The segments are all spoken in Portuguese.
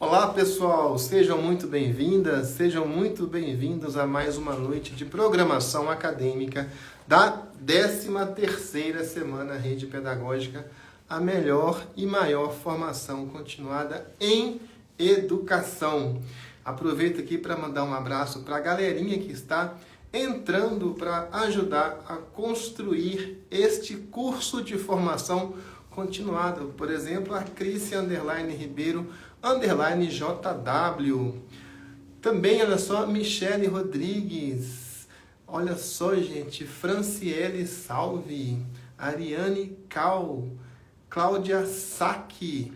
Olá pessoal, sejam muito bem-vindas, sejam muito bem-vindos a mais uma noite de programação acadêmica da 13ª Semana Rede Pedagógica, a melhor e maior formação continuada em educação. Aproveito aqui para mandar um abraço para a galerinha que está entrando para ajudar a construir este curso de formação continuada. Por exemplo, a Cris_Ribeiro _JW. Também, olha só, Michele Rodrigues. Olha só, gente, Franciele Salve, Ariane Cal, Cláudia Sacchi,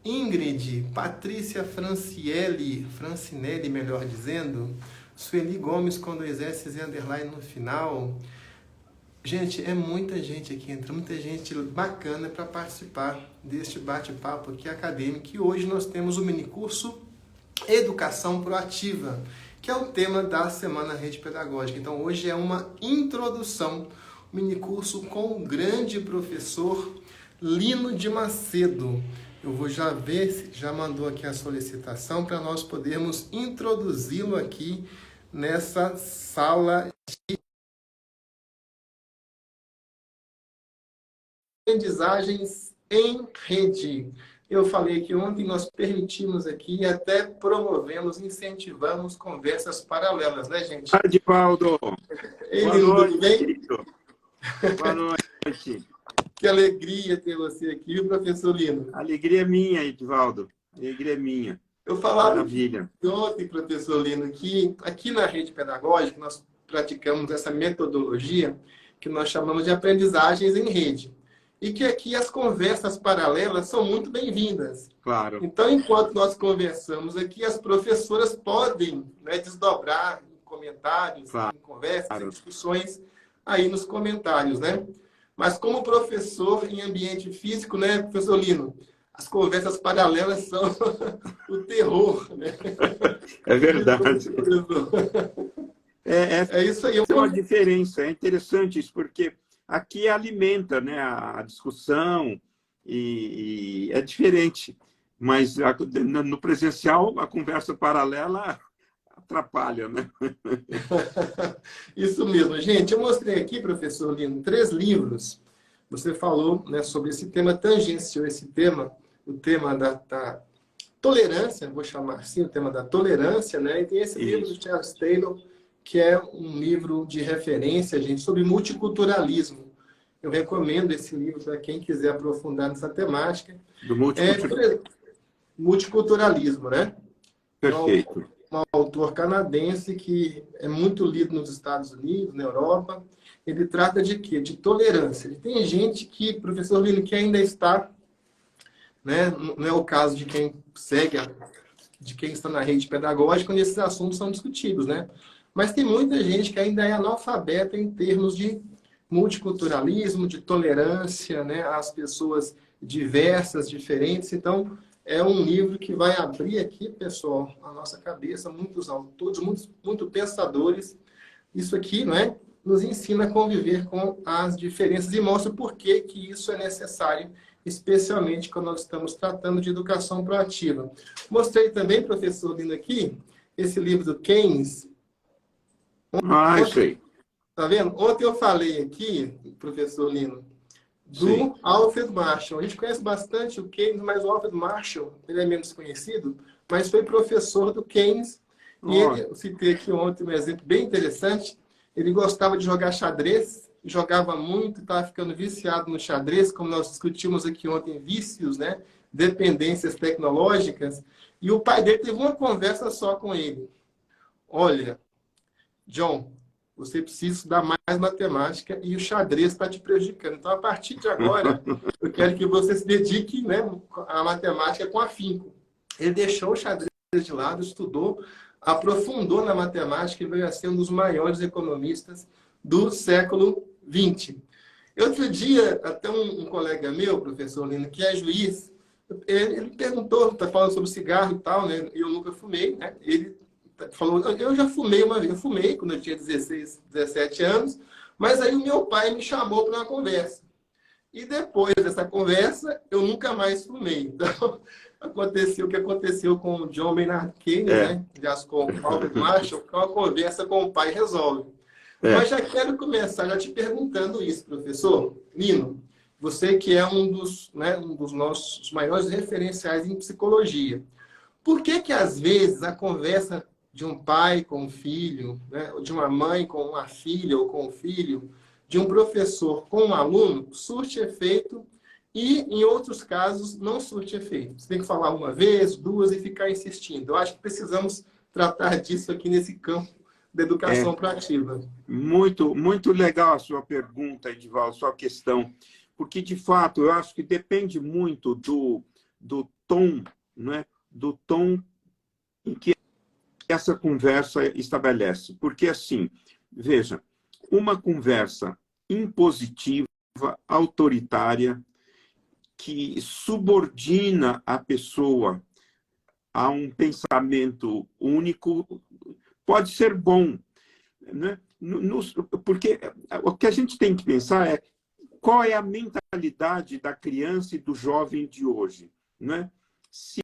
Ingrid, Patrícia Francinelli, melhor dizendo, Sueli Gomes com 2 S e underline no final. Gente, é muita gente aqui, entra muita gente bacana para participar deste bate-papo aqui acadêmico. E hoje nós temos o minicurso Educação Proativa, que é o tema da Semana Rede Pedagógica. Então hoje é uma introdução, minicurso com o grande professor Lino de Macedo. Eu vou já ver se já mandou aqui a solicitação para nós podermos introduzi-lo aqui nessa sala de aprendizagens em rede. Eu falei que ontem nós permitimos aqui e até promovemos, incentivamos conversas paralelas, né, gente? Edivaldo, boa noite, tudo bem? Querido. Boa noite. Que alegria ter você aqui, professor Lino. Alegria minha, Edivaldo. Alegria minha. Eu falava Maravilha. ontem, professor Lino, que aqui na rede pedagógica nós praticamos essa metodologia que nós chamamos de aprendizagens em rede. E que aqui as conversas paralelas são muito bem-vindas. Claro. Então, enquanto nós conversamos aqui, as professoras podem, né, desdobrar em comentários, claro, em conversas, em discussões, aí nos comentários, né? Mas como professor em ambiente físico, né, professor Lino, as conversas paralelas são o terror, né? É verdade. É isso aí. É uma diferença, é interessante isso, porque aqui alimenta, né, a discussão e é diferente. Mas no presencial, a conversa paralela atrapalha, né? Isso mesmo. Gente, eu mostrei aqui, professor Lino, 3 livros. Você falou, né, sobre esse tema, tangenciou esse tema, o tema da tolerância, vou chamar assim, o tema da tolerância, né? E tem esse livro do Charles Taylor, que é um livro de referência, gente, sobre multiculturalismo. Eu recomendo esse livro para quem quiser aprofundar nessa temática. Do multiculturalismo, né? Perfeito. É um autor canadense que é muito lido nos Estados Unidos, na Europa. Ele trata de quê? De tolerância. Ele tem gente que, professor Lino, que ainda está, né? Não é o caso de quem segue, de quem está na rede pedagógica, onde esses assuntos são discutidos, né? Mas tem muita gente que ainda é analfabeta em termos de multiculturalismo, de tolerância, né, às pessoas diversas, diferentes. Então, é um livro que vai abrir aqui, pessoal, a nossa cabeça, muitos autores, muito pensadores. Isso aqui, né, nos ensina a conviver com as diferenças e mostra por que isso é necessário, especialmente quando nós estamos tratando de educação proativa. Mostrei também, professor Lino, aqui, esse livro do Keynes. Isso aí. Tá vendo? Ontem eu falei aqui, professor Lino, do Alfred Marshall. A gente conhece bastante o Keynes, mas o Alfred Marshall, ele é menos conhecido, mas foi professor do Keynes. E ele, eu citei aqui ontem um exemplo bem interessante. Ele gostava de jogar xadrez, jogava muito, estava ficando viciado no xadrez, como nós discutimos aqui ontem, vícios, né? Dependências tecnológicas. E o pai dele teve uma conversa só com ele. Olha, John, você precisa estudar mais matemática e o xadrez está te prejudicando. Então, a partir de agora, eu quero que você se dedique, né, à matemática com afinco. Ele deixou o xadrez de lado, estudou, aprofundou na matemática e veio a ser um dos maiores economistas do século XX. Outro dia, até um colega meu, professor Lino, que é juiz, ele perguntou, está falando sobre cigarro e tal, né? Eu nunca fumei, né? Ele falou, eu já fumei uma vez, eu fumei quando eu tinha 16, 17 anos, mas aí o meu pai me chamou para uma conversa. E depois dessa conversa, eu nunca mais fumei. Então, Aconteceu o que aconteceu com o John Maynard Keynes, É, né? Já com o Albert Marshall, que é uma conversa com o pai resolve. Mas é. já quero começar já te perguntando isso, professor Lino. Você que é um dos nossos maiores referenciais em psicologia. Por que que, às vezes, a conversa de um pai com um filho, né, ou de uma mãe com uma filha ou com um filho, de um professor com um aluno, surte efeito e, em outros casos, não surte efeito? Você tem que falar uma vez, duas e ficar insistindo. Eu acho que precisamos tratar disso aqui nesse campo da É educação proativa. muito, muito legal a sua pergunta, Edivaldo, sua questão, porque, de fato, eu acho que depende muito do tom, né? Do tom em que essa conversa estabelece. Porque, assim, veja, uma conversa impositiva, autoritária, que subordina a pessoa a um pensamento único, pode ser bom, né? Porque o que a gente tem que pensar é qual é a mentalidade da criança e do jovem de hoje, né? Se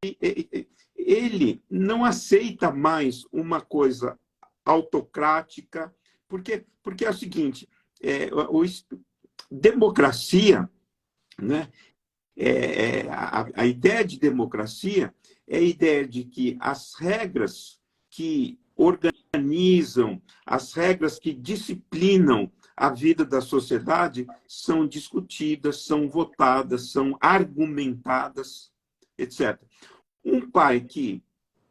ele não aceita mais uma coisa autocrática, porque é o seguinte, democracia, né? A ideia de democracia é a ideia de que as regras que organizam, as regras que disciplinam a vida da sociedade são discutidas, são votadas, são argumentadas, etc. Um pai que,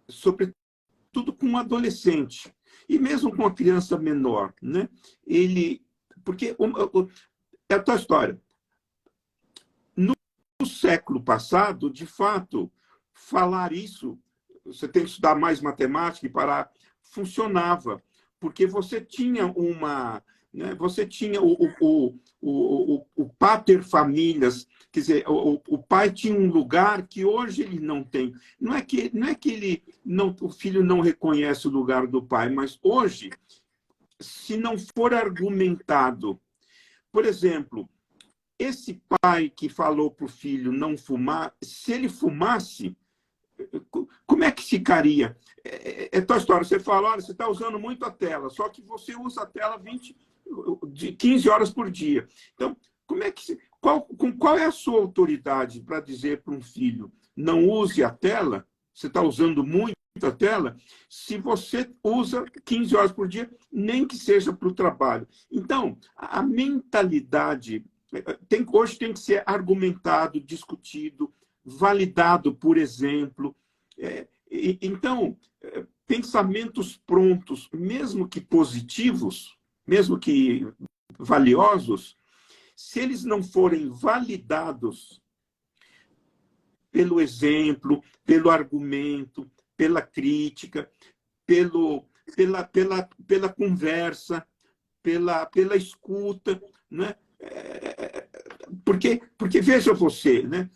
sobretudo com um adolescente, e mesmo com a criança menor, né? Porque é a tua história. No século passado, de fato, falar isso, você tem que estudar mais matemática e parar, funcionava, porque você tinha né, você tinha o pater familias, quer dizer, o pai tinha um lugar que hoje ele não tem. Não é que o filho não reconhece o lugar do pai, mas hoje, se não for argumentado, por exemplo, esse pai que falou para o filho não fumar, se ele fumasse, como é que ficaria? É tua história. Você fala, olha, você está usando muito a tela, só que você usa a tela 15 horas por dia. Então, qual é a sua autoridade para dizer para um filho, não use a tela, você está usando muito a tela, se você usa 15 horas por dia, nem que seja para o trabalho. Então, a mentalidade hoje tem que ser argumentado, discutido, validado por exemplo. Então, pensamentos prontos, mesmo que positivos, mesmo que valiosos, se eles não forem validados pelo exemplo, pelo argumento, pela crítica, pela conversa, pela escuta, né? Porque veja você, né?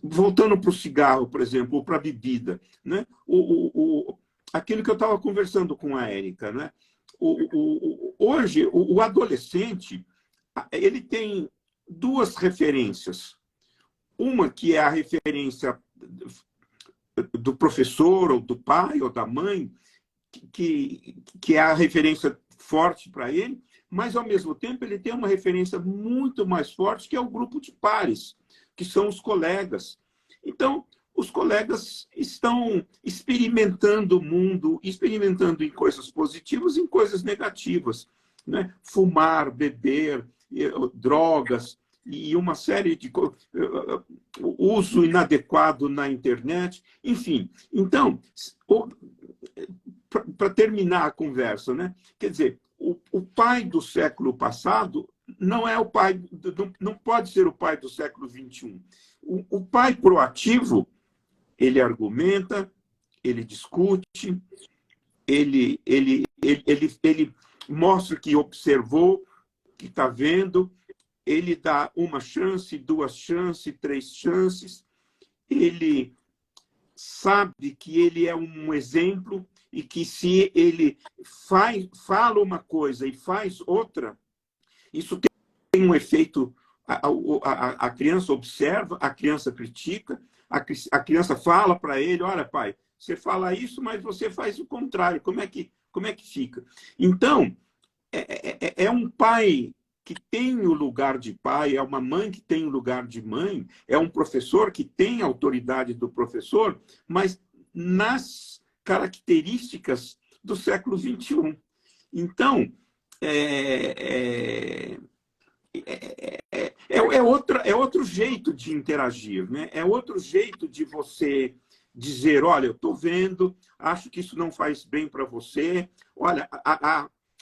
Voltando para o cigarro, por exemplo, ou para a bebida, né? Aquilo que eu estava conversando com a Érica, né? Hoje, o adolescente ele tem duas referências. Uma que é a referência do professor, ou do pai, ou da mãe, que é a referência forte para ele, mas, ao mesmo tempo, ele tem uma referência muito mais forte, que é o grupo de pares, que são os colegas. Então, os colegas estão experimentando o mundo, experimentando em coisas positivas e em coisas negativas, né? Fumar, beber, drogas e uma série de uso inadequado na internet, enfim. Então, para terminar a conversa, né? Quer dizer, o pai do século passado não é o pai, não pode ser o pai do século XXI. O pai proativo, ele argumenta, ele discute, ele mostra que observou, que está vendo, ele dá uma chance, duas chances, três chances, ele sabe que ele é um exemplo e que se ele fala uma coisa e faz outra, isso tem um efeito. A criança observa, a criança critica, a criança fala para ele, olha, pai, você fala isso, mas você faz o contrário. Como é que fica? Então, é um pai que tem o lugar de pai, é uma mãe que tem o lugar de mãe, é um professor que tem a autoridade do professor, mas nas características do século XXI. Então, é outro jeito de interagir, né? É outro jeito de você dizer, olha, eu estou vendo, acho que isso não faz bem para você, olha,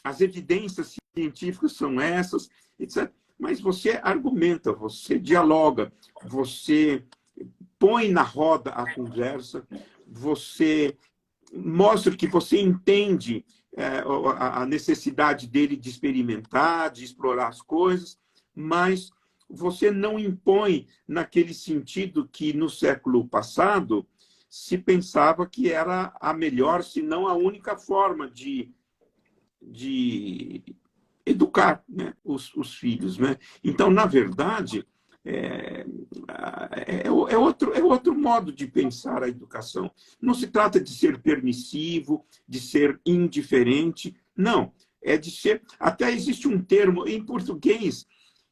as evidências científicas são essas, etc. Mas você argumenta, você dialoga, você põe na roda a conversa, você mostra que você entende a necessidade dele de experimentar, de explorar as coisas, mas você não impõe naquele sentido que no século passado se pensava que era a melhor, se não a única forma de educar, né, os filhos. Né? Então, na verdade, é outro modo de pensar a educação. Não se trata de ser permissivo, de ser indiferente, não. É de ser. Até existe um termo em português,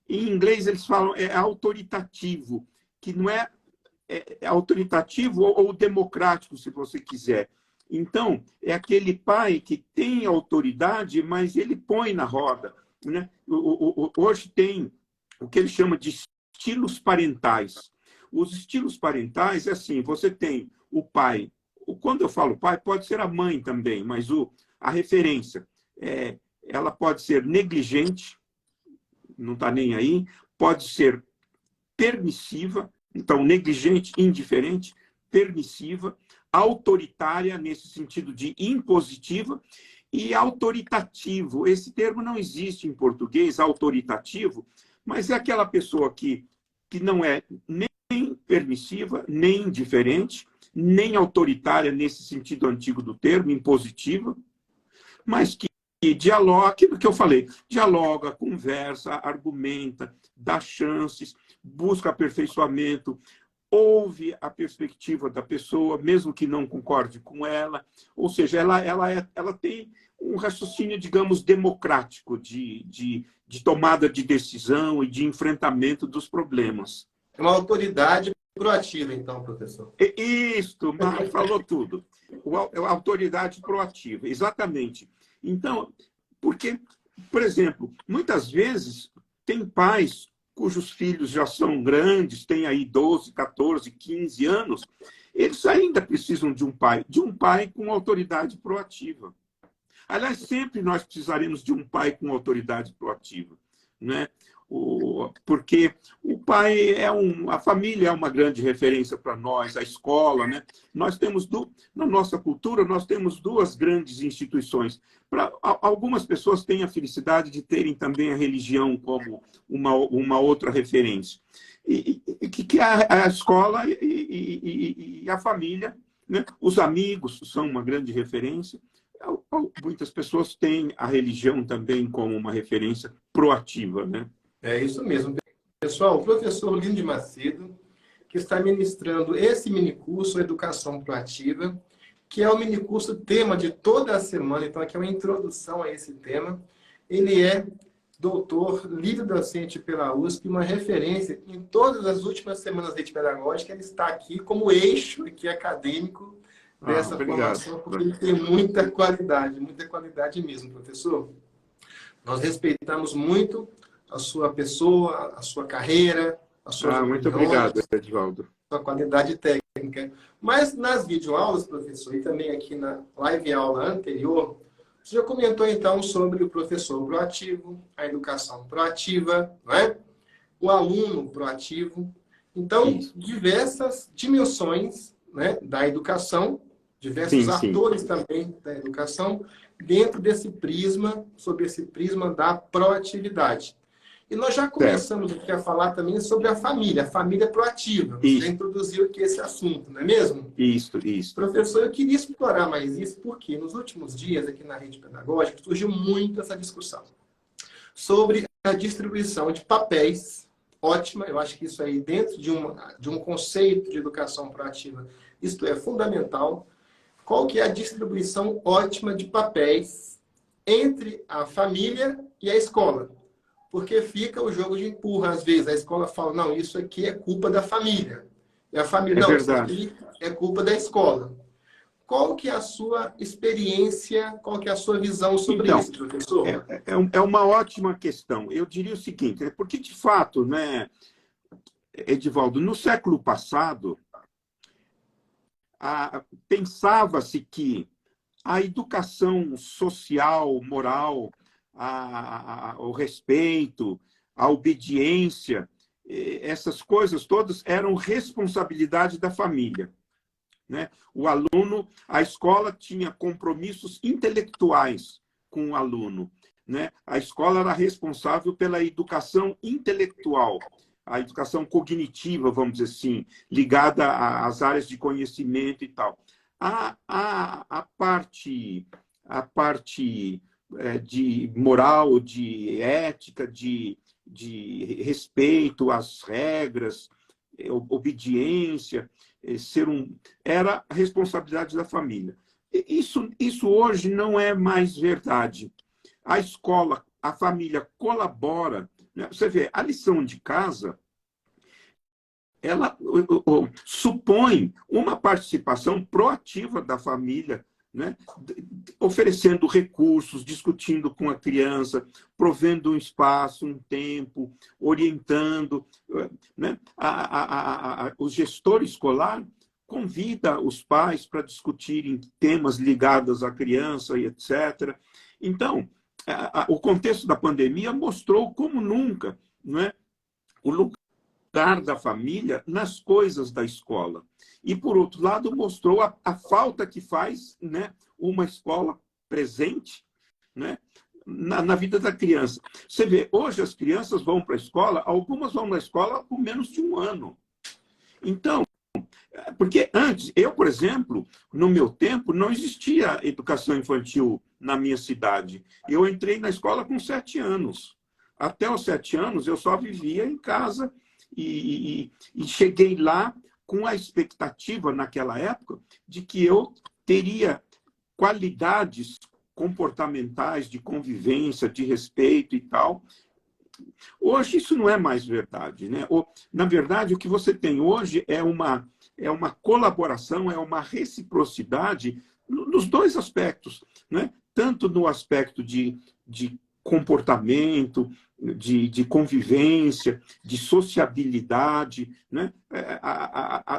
em inglês eles falam autoritativo, que não é autoritativo ou democrático, se você quiser. Então, é aquele pai que tem autoridade, mas ele põe na roda. Né? Hoje tem o que ele chama de estilos parentais. Os estilos parentais é assim, você tem o pai, quando eu falo pai, pode ser a mãe também, mas a referência, ela pode ser negligente, não está nem aí, pode ser permissiva, então negligente, indiferente, permissiva, autoritária, nesse sentido de impositiva, e autoritativo. Esse termo não existe em português, autoritativo, mas é aquela pessoa que não é nem permissiva, nem indiferente, nem autoritária nesse sentido antigo do termo, impositiva, mas que dialoga, aquilo que eu falei, dialoga, conversa, argumenta, dá chances, busca aperfeiçoamento, ouve a perspectiva da pessoa, mesmo que não concorde com ela, ou seja, ela tem um raciocínio, digamos, democrático de tomada de decisão e de enfrentamento dos problemas. É uma autoridade proativa, então, professor. Isto, falou tudo. A autoridade proativa, exatamente. Então, porque, por exemplo, muitas vezes tem pais cujos filhos já são grandes, têm aí 12, 14, 15 anos, eles ainda precisam de um pai com autoridade proativa. Aliás, sempre nós precisaremos de um pai com autoridade proativa, né? Porque o pai a família é uma grande referência para nós, a escola, né? Nós temos, na nossa cultura, nós temos duas grandes instituições. Algumas pessoas têm a felicidade de terem também a religião como uma outra referência. Que é a escola e a família, né? Os amigos são uma grande referência. Muitas pessoas têm a religião também como uma referência proativa, né? É isso mesmo. Pessoal, o professor Lino de Macedo, que está ministrando esse minicurso Educação Proativa, que é o minicurso tema de toda a semana, então aqui é uma introdução a esse tema. Ele é doutor, líder docente pela USP, uma referência em todas as últimas semanas de rede pedagógica. Ele está aqui como eixo aqui acadêmico dessa formação, porque ele tem muita qualidade mesmo, professor. Nós respeitamos muito a sua pessoa, a sua carreira, a sua muito obrigado, Edivaldo. A sua qualidade técnica. Mas nas videoaulas, professor, e também aqui na live aula anterior, você já comentou então sobre o professor proativo, a educação proativa, não é? O aluno proativo. Então, diversas dimensões, né, da educação, diversos atores também da educação, dentro desse prisma, sob esse prisma da proatividade. E nós já começamos aqui a falar também sobre a família proativa. Você já introduziu aqui esse assunto, não é mesmo? Isso. Professor, eu queria explorar mais isso, porque nos últimos dias aqui na rede pedagógica surgiu muito essa discussão sobre a distribuição de papéis ótima. Eu acho que isso aí, dentro de um conceito de educação proativa, isso é fundamental. Qual que é a distribuição ótima de papéis entre a família e a escola? Porque fica o jogo de empurra. Às vezes a escola fala, não, isso aqui é culpa da família. E a família, É não, isso verdade. aqui é culpa da escola. Qual que é a sua experiência, qual que é a sua visão sobre Então, isso, professor? é uma ótima questão. Eu diria o seguinte, porque de fato, né, Edivaldo, no século passado, pensava-se que a educação social, moral, o respeito, a obediência, essas coisas todas eram responsabilidade da família, né? O aluno, a escola tinha compromissos intelectuais com o aluno, né? A escola era responsável pela educação intelectual, a educação cognitiva, vamos dizer assim, ligada às áreas de conhecimento e tal. A parte de moral, de ética, de respeito às regras, obediência, era a responsabilidade da família. Isso hoje não é mais verdade. A escola, a família colabora, né? Você vê, a lição de casa, ela supõe uma participação proativa da família, né? Oferecendo recursos, discutindo com a criança, provendo um espaço, um tempo, orientando, né? O gestor escolar convida os pais para discutirem temas ligados à criança e etc. Então, o contexto da pandemia mostrou como nunca, né, o lugar da família nas coisas da escola. E, por outro lado, mostrou a falta que faz, né, uma escola presente, né, na vida da criança. Você vê, hoje as crianças vão para a escola, algumas vão na escola com menos de 1 ano. Então, porque antes, eu, por exemplo, no meu tempo, não existia educação infantil na minha cidade. Eu entrei na escola com 7 anos. Até os 7 anos, eu só vivia em casa e cheguei lá com a expectativa, naquela época, de que eu teria qualidades comportamentais, de convivência, de respeito e tal. Hoje isso não é mais verdade, né? Na verdade, o que você tem hoje é uma colaboração, é uma reciprocidade nos dois aspectos, né? Tanto no aspecto de comportamento, de convivência, de sociabilidade, né?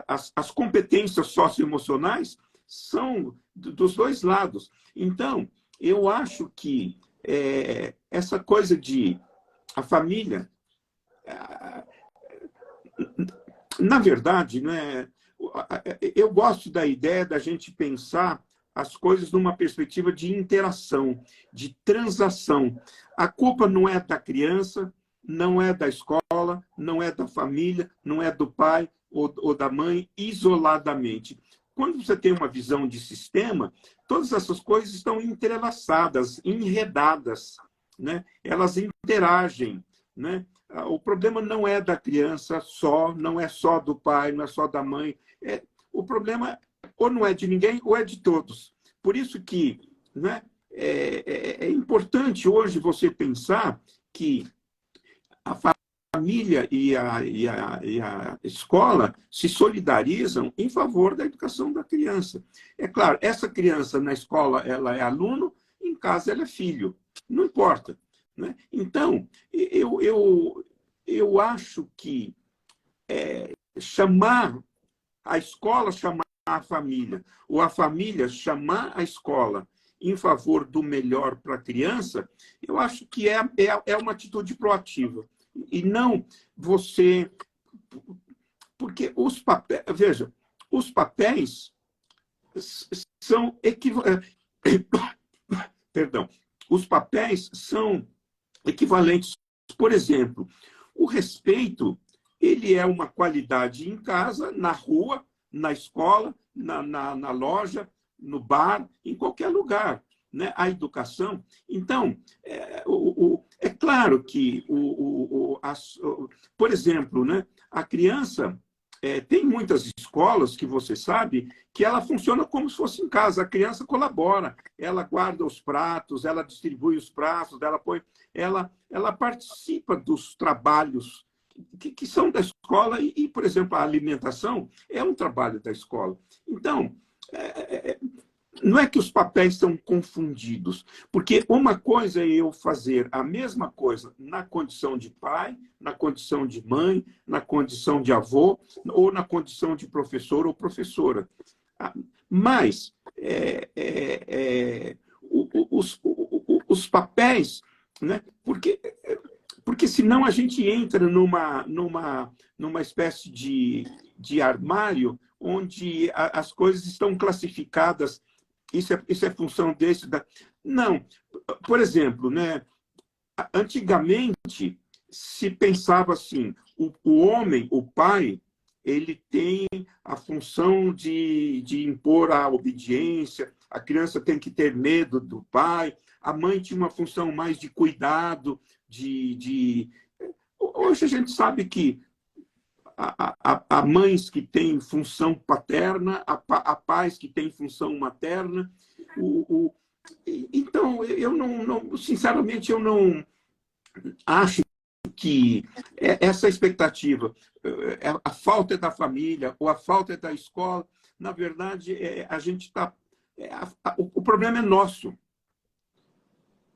As competências socioemocionais são dos dois lados. Então, eu acho que essa coisa de a família, na verdade, né, eu gosto da ideia da gente pensar as coisas numa perspectiva de interação, de transação. A culpa não é da criança, não é da escola, não é da família, não é do pai ou da mãe isoladamente. Quando você tem uma visão de sistema, todas essas coisas estão entrelaçadas, enredadas, né? Elas interagem, né? O problema não é da criança só, não é só do pai, não é só da mãe. O problema ou não é de ninguém ou é de todos. Por isso que, né, é importante hoje você pensar que a família e a escola se solidarizam em favor da educação da criança. É claro, essa criança na escola ela é aluno, em casa ela é filho. Não importa, né? Então, eu acho que chamar a escola, chamar a família, ou a família chamar a escola em favor do melhor para a criança, eu acho que é uma atitude proativa. E não você... Porque os papéis... Veja, os papéis são equivalentes... Perdão. Os papéis são equivalentes. Por exemplo, o respeito, ele é uma qualidade em casa, na rua, na escola, na loja, no bar, em qualquer lugar, né? A educação. Então, É claro que, por exemplo, né, a criança tem muitas escolas que você sabe que ela funciona como se fosse em casa. A criança colabora, ela guarda os pratos, ela distribui os pratos, ela participa dos trabalhos que são da escola por exemplo, a alimentação é um trabalho da escola. Então, não é que os papéis estão confundidos, porque uma coisa é eu fazer a mesma coisa na condição de pai, na condição de mãe, na condição de avô, ou na condição de professor ou professora. Mas os papéis, né? Porque senão a gente entra numa espécie de armário onde as coisas estão classificadas. Isso é função desse. Não. Por exemplo, né, antigamente se pensava assim, o homem, o pai, ele tem a função de impor a obediência, a criança tem que ter medo do pai, a mãe tinha uma função mais de cuidado, Hoje a gente sabe que há mães que têm função paterna, há pais que têm função materna. Então, sinceramente, eu não acho que essa expectativa, a falta é da família ou a falta é da escola. Na verdade, a gente está... O problema é nosso,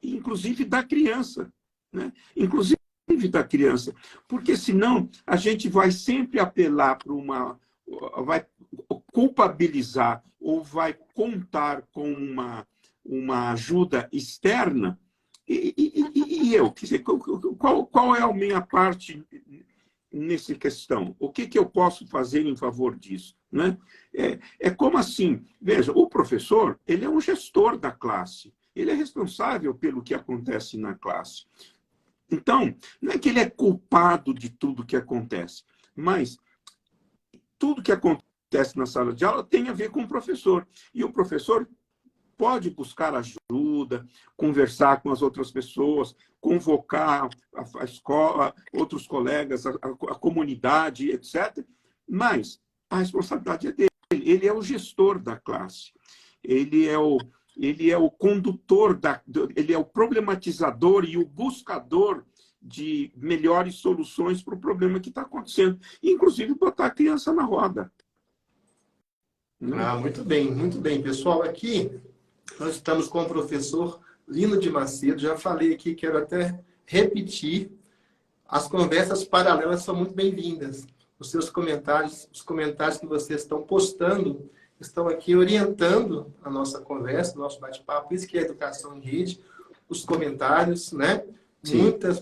inclusive da criança, né? Inclusive da criança, porque senão a gente vai sempre apelar para vai culpabilizar ou vai contar com uma ajuda externa. E eu, quer dizer, qual é a minha parte nessa questão? O que eu posso fazer em favor disso? Né? Como assim? Veja, o professor, ele é um gestor da classe, ele é responsável pelo que acontece na classe. Então, não é que ele é culpado de tudo que acontece, mas tudo que acontece na sala de aula tem a ver com o professor. E o professor pode buscar ajuda, conversar com as outras pessoas, convocar a escola, outros colegas, a comunidade, etc. Mas a responsabilidade é dele. Ele é o gestor da classe. Ele é o condutor, ele é o problematizador e o buscador de melhores soluções para o problema que está acontecendo. Inclusive, botar a criança na roda. Muito bem. Pessoal, aqui nós estamos com o professor Lino de Macedo. Já falei aqui, quero até repetir. As conversas paralelas são muito bem-vindas. Os seus comentários, os comentários que vocês estão postando, estão aqui orientando a nossa conversa, o nosso bate-papo, isso que é educação em rede, os comentários, né?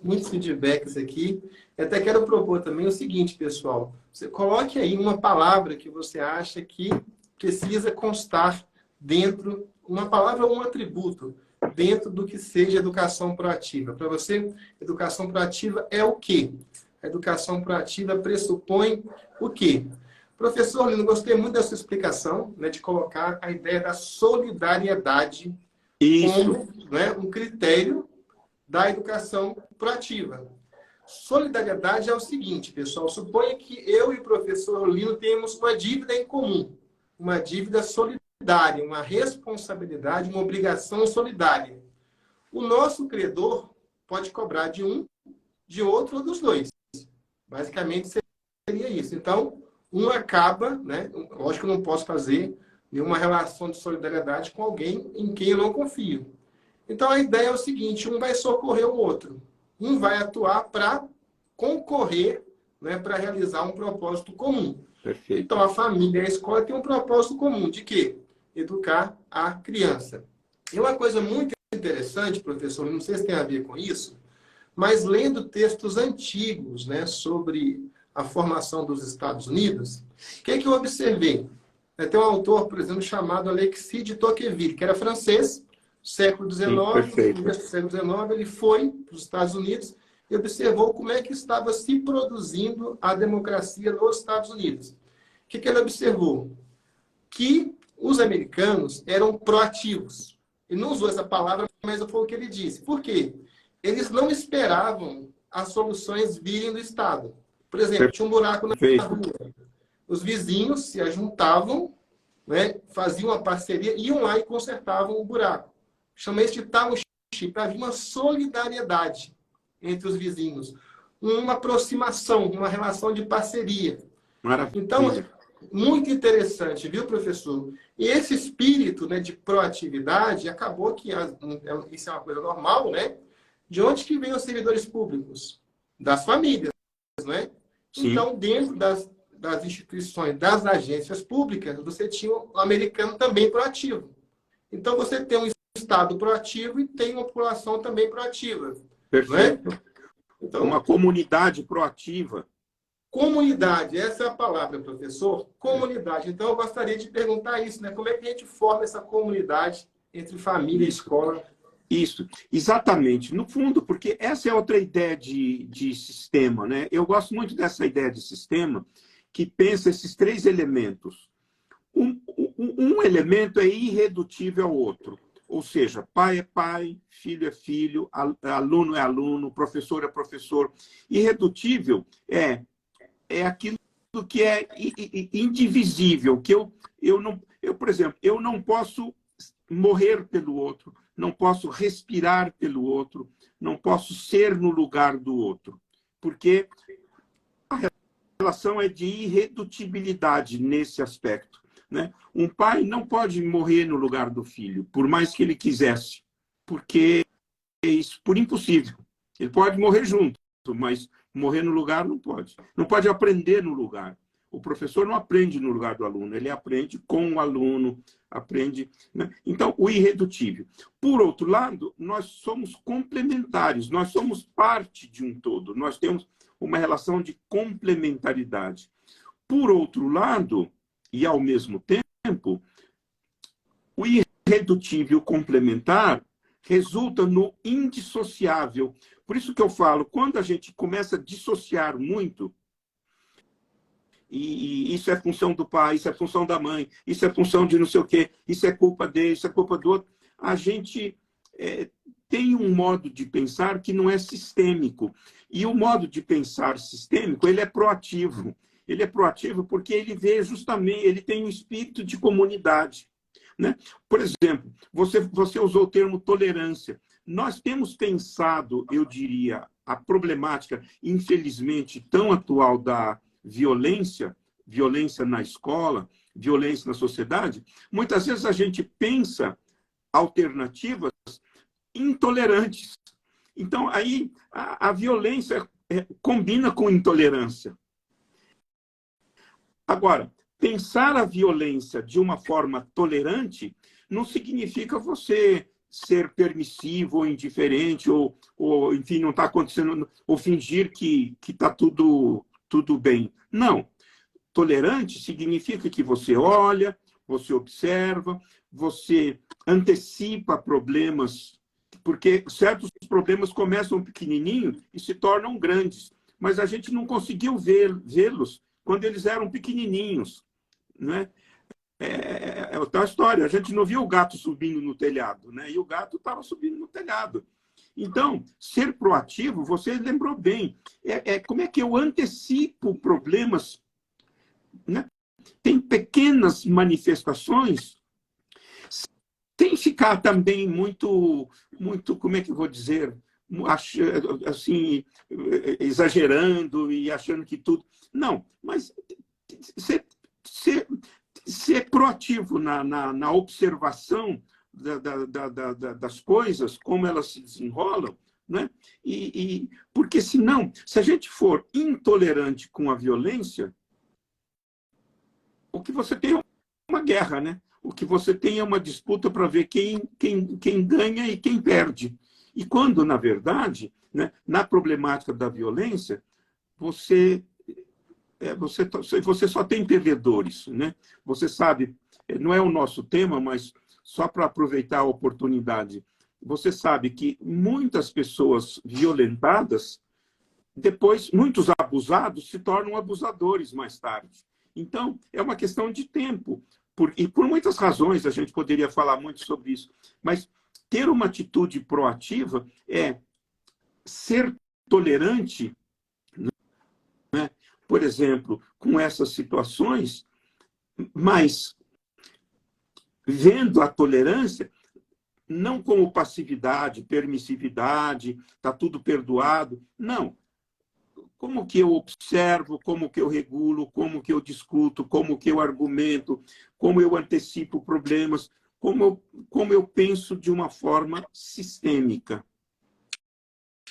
Muitos feedbacks aqui. Eu até quero propor também o seguinte, pessoal. Você coloque aí uma palavra que você acha que precisa constar dentro, uma palavra ou um atributo, dentro do que seja educação proativa. Para você, educação proativa é o quê? A educação proativa pressupõe o quê? Professor Lino, gostei muito da sua explicação, né, de colocar a ideia da solidariedade como, né, um critério da educação proativa. Solidariedade é o seguinte, pessoal, suponha que eu e o professor Lino temos uma dívida em comum, uma dívida solidária, uma responsabilidade, uma obrigação solidária. O nosso credor pode cobrar de um, de outro ou dos dois. Basicamente seria isso. Então, um acaba, né? Lógico que eu não posso fazer nenhuma relação de solidariedade com alguém em quem eu não confio. Então, a ideia é o seguinte, um vai socorrer o outro. Um vai atuar para concorrer, né, para realizar um propósito comum. Perfeito. Então, a família e a escola têm um propósito comum. De quê? Educar a criança. E uma coisa muito interessante, professor, não sei se tem a ver com isso, mas lendo textos antigos, né, sobre a formação dos Estados Unidos, o que eu observei? Tem um autor, por exemplo, chamado Alexis de Tocqueville, que era francês, século XIX, começo do século XIX, ele foi para os Estados Unidos e observou como é que estava se produzindo a democracia nos Estados Unidos. O que ele observou? Que os americanos eram proativos. Ele não usou essa palavra, mas foi o que ele disse. Por quê? eles não esperavam as soluções virem do Estado. Por exemplo, tinha um buraco na rua. Os vizinhos se ajuntavam, né, faziam uma parceria, iam lá e consertavam o buraco. Chama isso de township, para vir uma solidariedade entre os vizinhos. Uma aproximação, uma relação de parceria. Maravilha. Então, muito interessante, viu, professor? E esse espírito, né, de proatividade, acabou que isso é uma coisa normal, né? De onde que vêm os servidores públicos? Das famílias, né? Sim. Então, dentro das instituições, das agências públicas, você tinha o americano também proativo. Então, você tem um Estado proativo e tem uma população também proativa. Perfeito. Né? Então, uma comunidade proativa. Comunidade, essa é a palavra, professor. Comunidade. Então, eu gostaria de perguntar isso, né? Como é que a gente forma essa comunidade entre família e escola? Isso, exatamente. No fundo, porque essa é outra ideia de sistema, né? Eu gosto muito dessa ideia de sistema que pensa esses três elementos. Um elemento é irredutível ao outro. Ou seja, pai é pai, filho é filho, aluno é aluno, professor é professor. Irredutível é aquilo que é indivisível, que por exemplo, eu não posso morrer pelo outro, não posso respirar pelo outro, não posso ser no lugar do outro, porque a relação é de irredutibilidade nesse aspecto, né? Um pai não pode morrer no lugar do filho, por mais que ele quisesse, porque é isso por impossível. Ele pode morrer junto, mas morrer no lugar não pode. Não pode aprender no lugar. O professor não aprende no lugar do aluno, ele aprende com o aluno, aprende, né? Então, o irredutível. Por outro lado, nós somos complementares, nós somos parte de um todo, nós temos uma relação de complementaridade. Por outro lado, e ao mesmo tempo, o irredutível complementar resulta no indissociável. Por isso que eu falo, quando a gente começa a dissociar muito, e isso é função do pai, isso é função da mãe, isso é função de não sei o quê, isso é culpa dele, isso é culpa do outro, a gente tem um modo de pensar que não é sistêmico. E o modo de pensar sistêmico, ele é proativo. Ele é proativo porque ele vê justamente, ele tem um espírito de comunidade, né? Por exemplo, você usou o termo tolerância. Nós temos pensado, eu diria, a problemática, infelizmente, tão atual da violência na escola, violência na sociedade. Muitas vezes a gente pensa alternativas intolerantes. Então, aí a violência combina com intolerância. Agora, pensar a violência de uma forma tolerante não significa você ser permissivo ou indiferente, ou enfim, não está acontecendo, ou fingir que está tudo bem. Não. Tolerante significa que você olha, você observa, você antecipa problemas, porque certos problemas começam pequenininho e se tornam grandes, mas a gente não conseguiu vê-los quando eles eram pequenininhos, né? É outra história. A gente não viu o gato subindo no telhado, né? E o gato estava subindo no telhado. Então, ser proativo, você lembrou bem, como é que eu antecipo problemas, né? Tem pequenas manifestações, sem ficar também muito, como é que eu vou dizer, assim, exagerando e achando que tudo... Não, mas ser proativo na observação das coisas, como elas se desenrolam, né? Porque senão, se a gente for intolerante com a violência, o que você tem é uma guerra, né? O que você tem é uma disputa para ver quem ganha e quem perde. E quando, na verdade, né, na problemática da violência, você só tem perdedores, né? Você sabe, não é o nosso tema, mas só para aproveitar a oportunidade, você sabe que muitas pessoas violentadas, depois, muitos abusados se tornam abusadores mais tarde. Então, é uma questão de tempo. E por muitas razões, a gente poderia falar muito sobre isso, mas ter uma atitude proativa é ser tolerante, né, por exemplo, com essas situações, mas vendo a tolerância não como passividade, permissividade, está tudo perdoado. Não. Como que eu observo, como que eu regulo, como que eu discuto, como que eu argumento, como eu antecipo problemas, como eu penso de uma forma sistêmica.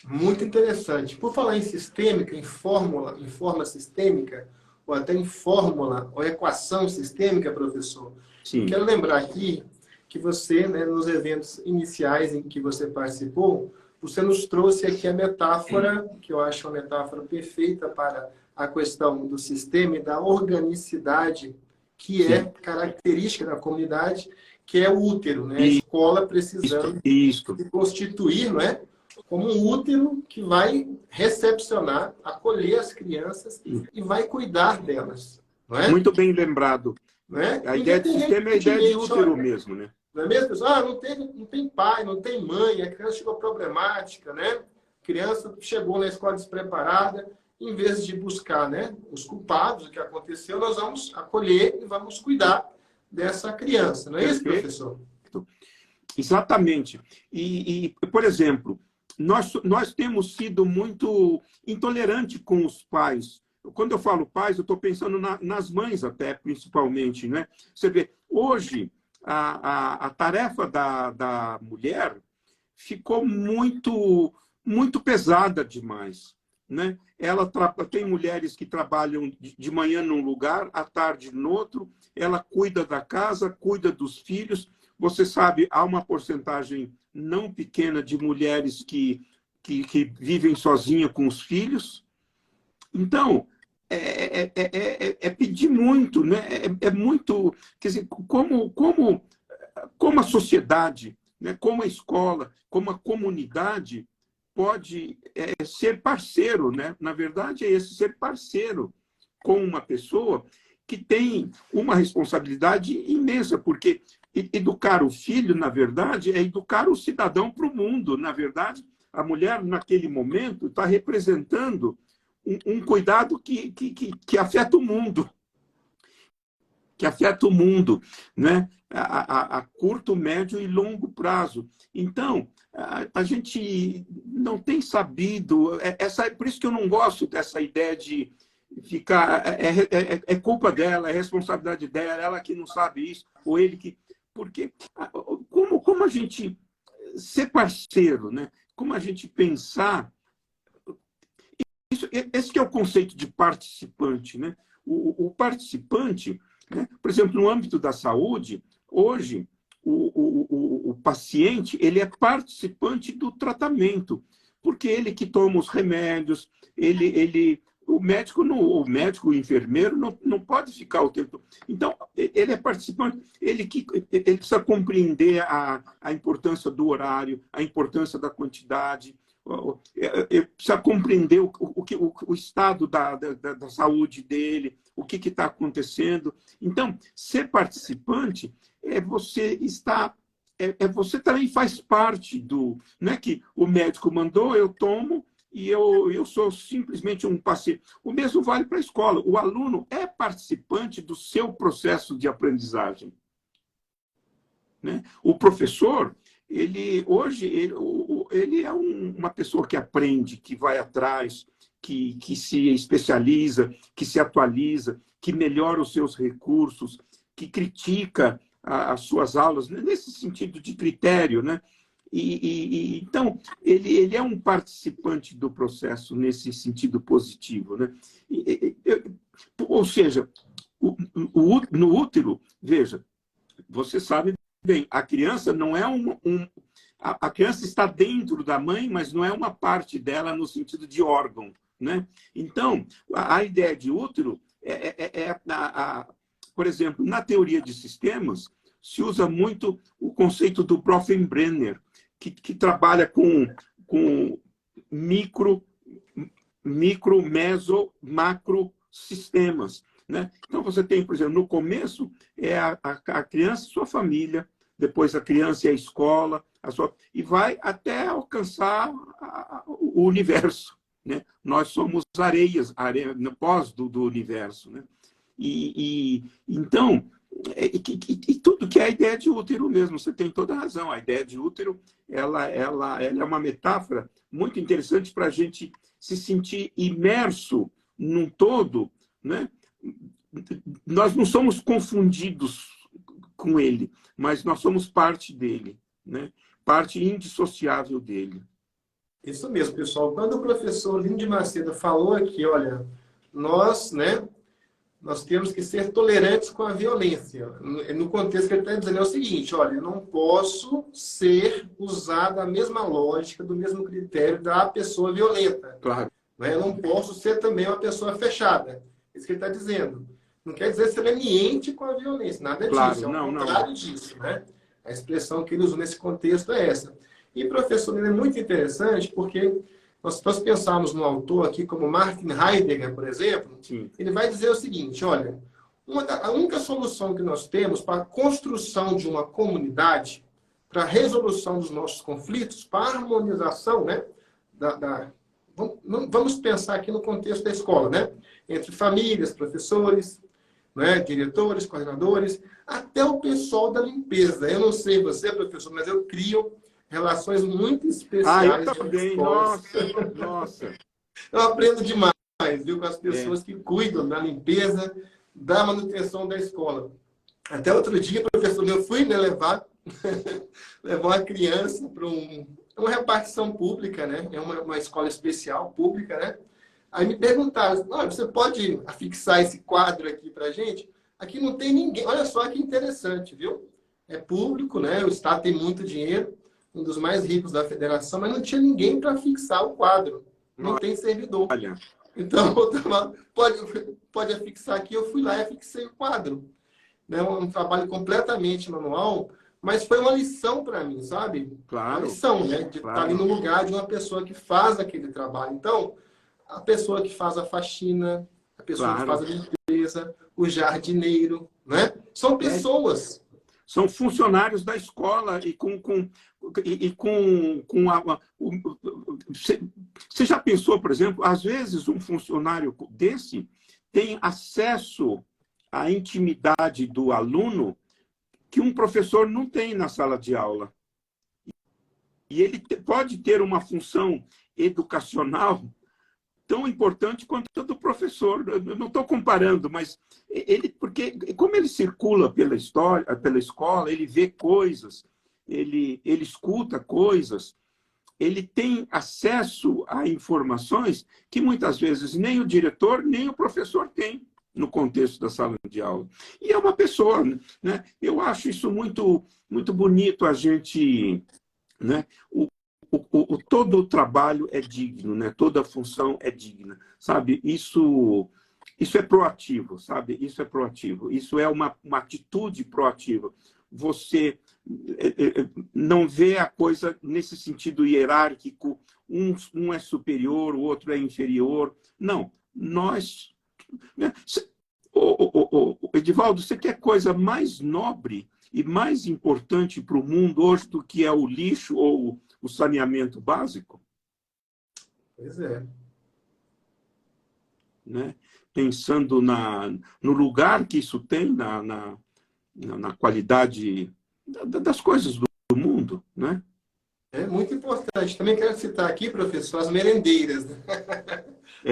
Muito interessante. Por falar em sistêmica, em forma sistêmica, ou até em fórmula ou equação sistêmica, professor, eu Sim. quero lembrar aqui que você, né, nos eventos iniciais em que você participou, você nos trouxe aqui a metáfora, que eu acho uma metáfora perfeita para a questão do sistema e da organicidade, que é característica da comunidade, que é o útero, né? A escola precisando se constituir, não é? Como um útero que vai recepcionar, acolher as crianças e vai cuidar delas. Não é? Muito bem lembrado. Não é? A ideia de sistema é a ideia de útero mesmo, né? Não é mesmo, pessoal? Ah, não tem pai, não tem mãe, a criança chegou problemática, né? A criança chegou na escola despreparada. Em vez de buscar, né, os culpados do que aconteceu, nós vamos acolher e vamos cuidar dessa criança. Não é isso, professor? Exatamente. Por exemplo, nós temos sido muito intolerantes com os pais. Quando eu falo pais, eu estou pensando nas mães até, principalmente. Né? Você vê, hoje, a tarefa da mulher ficou muito pesada demais. Né? Tem mulheres que trabalham de manhã num lugar, à tarde no outro, ela cuida da casa, cuida dos filhos. Você sabe, há uma porcentagem não pequena de mulheres que vivem sozinha com os filhos. Então, é pedir muito, né? É muito... Quer dizer, como a sociedade, né? Como a escola, como a comunidade pode ser parceiro, né? Na verdade, é esse, ser parceiro com uma pessoa que tem uma responsabilidade imensa, porque educar o filho, na verdade, é educar o cidadão para o mundo. Na verdade, a mulher, naquele momento, está representando um cuidado que afeta o mundo. Que afeta o mundo, né? A curto, médio e longo prazo. Então, a gente não tem sabido... Por isso que eu não gosto dessa ideia de ficar... É culpa dela, é responsabilidade dela, ela que não sabe isso, ou ele que... Porque como a gente ser parceiro, né? Como a gente pensar... Esse que é o conceito de participante, né? O participante, né? Por exemplo, no âmbito da saúde, hoje, o paciente ele é participante do tratamento, porque ele que toma os remédios, o médico, o enfermeiro não pode ficar o tempo. Então, ele é participante, ele precisa compreender a importância do horário, a importância da quantidade, precisa compreender o estado da saúde dele, o que está acontecendo. Então, ser participante você também faz parte do... Não é que o médico mandou, eu tomo, e eu sou simplesmente um paciente. O mesmo vale para a escola. O aluno é participante do seu processo de aprendizagem. Né? O professor, hoje, ele é uma pessoa que aprende, que vai atrás, que se especializa, que se atualiza, que melhora os seus recursos, que critica as suas aulas, nesse sentido de critério, né? Então, ele é um participante do processo nesse sentido positivo. Né? Ou seja, no útero, veja, você sabe bem, a criança não é a criança está dentro da mãe, mas não é uma parte dela no sentido de órgão. Né? Então, a ideia de útero por exemplo, na teoria de sistemas, se usa muito o conceito do Bronfenbrenner, que trabalha com micro, meso, macro sistemas. Né? Então, você tem, por exemplo, no começo, a criança e sua família, depois a criança e a escola, e vai até alcançar o universo, né? Nós somos areia no pós do universo, né? Então, e tudo que é a ideia de útero mesmo, você tem toda a razão. A ideia de útero ela é uma metáfora muito interessante para a gente se sentir imerso num todo, né? Nós não somos confundidos com ele, mas nós somos parte dele, né? Parte indissociável dele. Isso mesmo, pessoal. Quando o professor Lino de Macedo falou aqui, olha, nós, né, nós temos que ser tolerantes com a violência. No contexto que ele está dizendo é o seguinte, olha, eu não posso ser usado a mesma lógica, do mesmo critério da pessoa violenta. Claro. Né? Eu não posso ser também uma pessoa fechada. Isso que ele está dizendo. Não quer dizer ser leniente com a violência, nada Claro, disso. É o não. contrário disso, né? A expressão que ele usou nesse contexto é essa. E, professor, ele é muito interessante porque nós pensarmos no autor aqui como Martin Heidegger, por exemplo, Sim. ele vai dizer o seguinte, olha, a única solução que nós temos para a construção de uma comunidade, para a resolução dos nossos conflitos, para a harmonização, né, vamos pensar aqui no contexto da escola, né, entre famílias, professores, né, diretores, coordenadores, até o pessoal da limpeza. Eu não sei você, professor, mas eu crio relações muito especiais. Eu também. Nossa. Eu aprendo demais, viu, com as pessoas que cuidam da limpeza, da manutenção da escola. Até outro dia, professor, eu fui, né, levar uma criança para uma repartição pública, né? É uma escola especial pública, né? Aí me perguntaram, você pode afixar esse quadro aqui para a gente? Aqui não tem ninguém. Olha só que interessante, viu? É público, né? O Estado tem muito dinheiro, um dos mais ricos da federação, mas não tinha ninguém para fixar o quadro. Não tem servidor. Olha. Então, pode afixar aqui. Eu fui lá e afixei o quadro. Né? Um trabalho completamente manual, mas foi uma lição para mim, sabe? Claro. Uma lição, né? De estar ali no lugar de uma pessoa que faz aquele trabalho. Então, a pessoa que faz a faxina, a pessoa que faz a limpeza, o jardineiro, né? São pessoas. São funcionários da escola e você já pensou, por exemplo, às vezes um funcionário desse tem acesso à intimidade do aluno que um professor não tem na sala de aula. E ele pode ter uma função educacional tão importante quanto a do professor. Eu não estou comparando, mas porque como ele circula pela escola, ele vê coisas, ele escuta coisas, ele tem acesso a informações que muitas vezes nem o diretor, nem o professor tem no contexto da sala de aula. E é uma pessoa, né? Eu acho isso muito, muito bonito, a gente, né? Todo o trabalho é digno, né? Toda a função é digna, sabe? Isso é proativo, sabe? Isso é proativo. Isso é uma atitude proativa. Você não vê a coisa nesse sentido hierárquico, um é superior, o outro é inferior. Não, nós... Edivaldo, você quer coisa mais nobre e mais importante para o mundo hoje do que é o lixo ou o saneamento básico? Pois é. Né? Pensando no lugar que isso tem na qualidade das coisas do mundo, né? É muito importante. Também quero citar aqui, professor, as merendeiras. Né?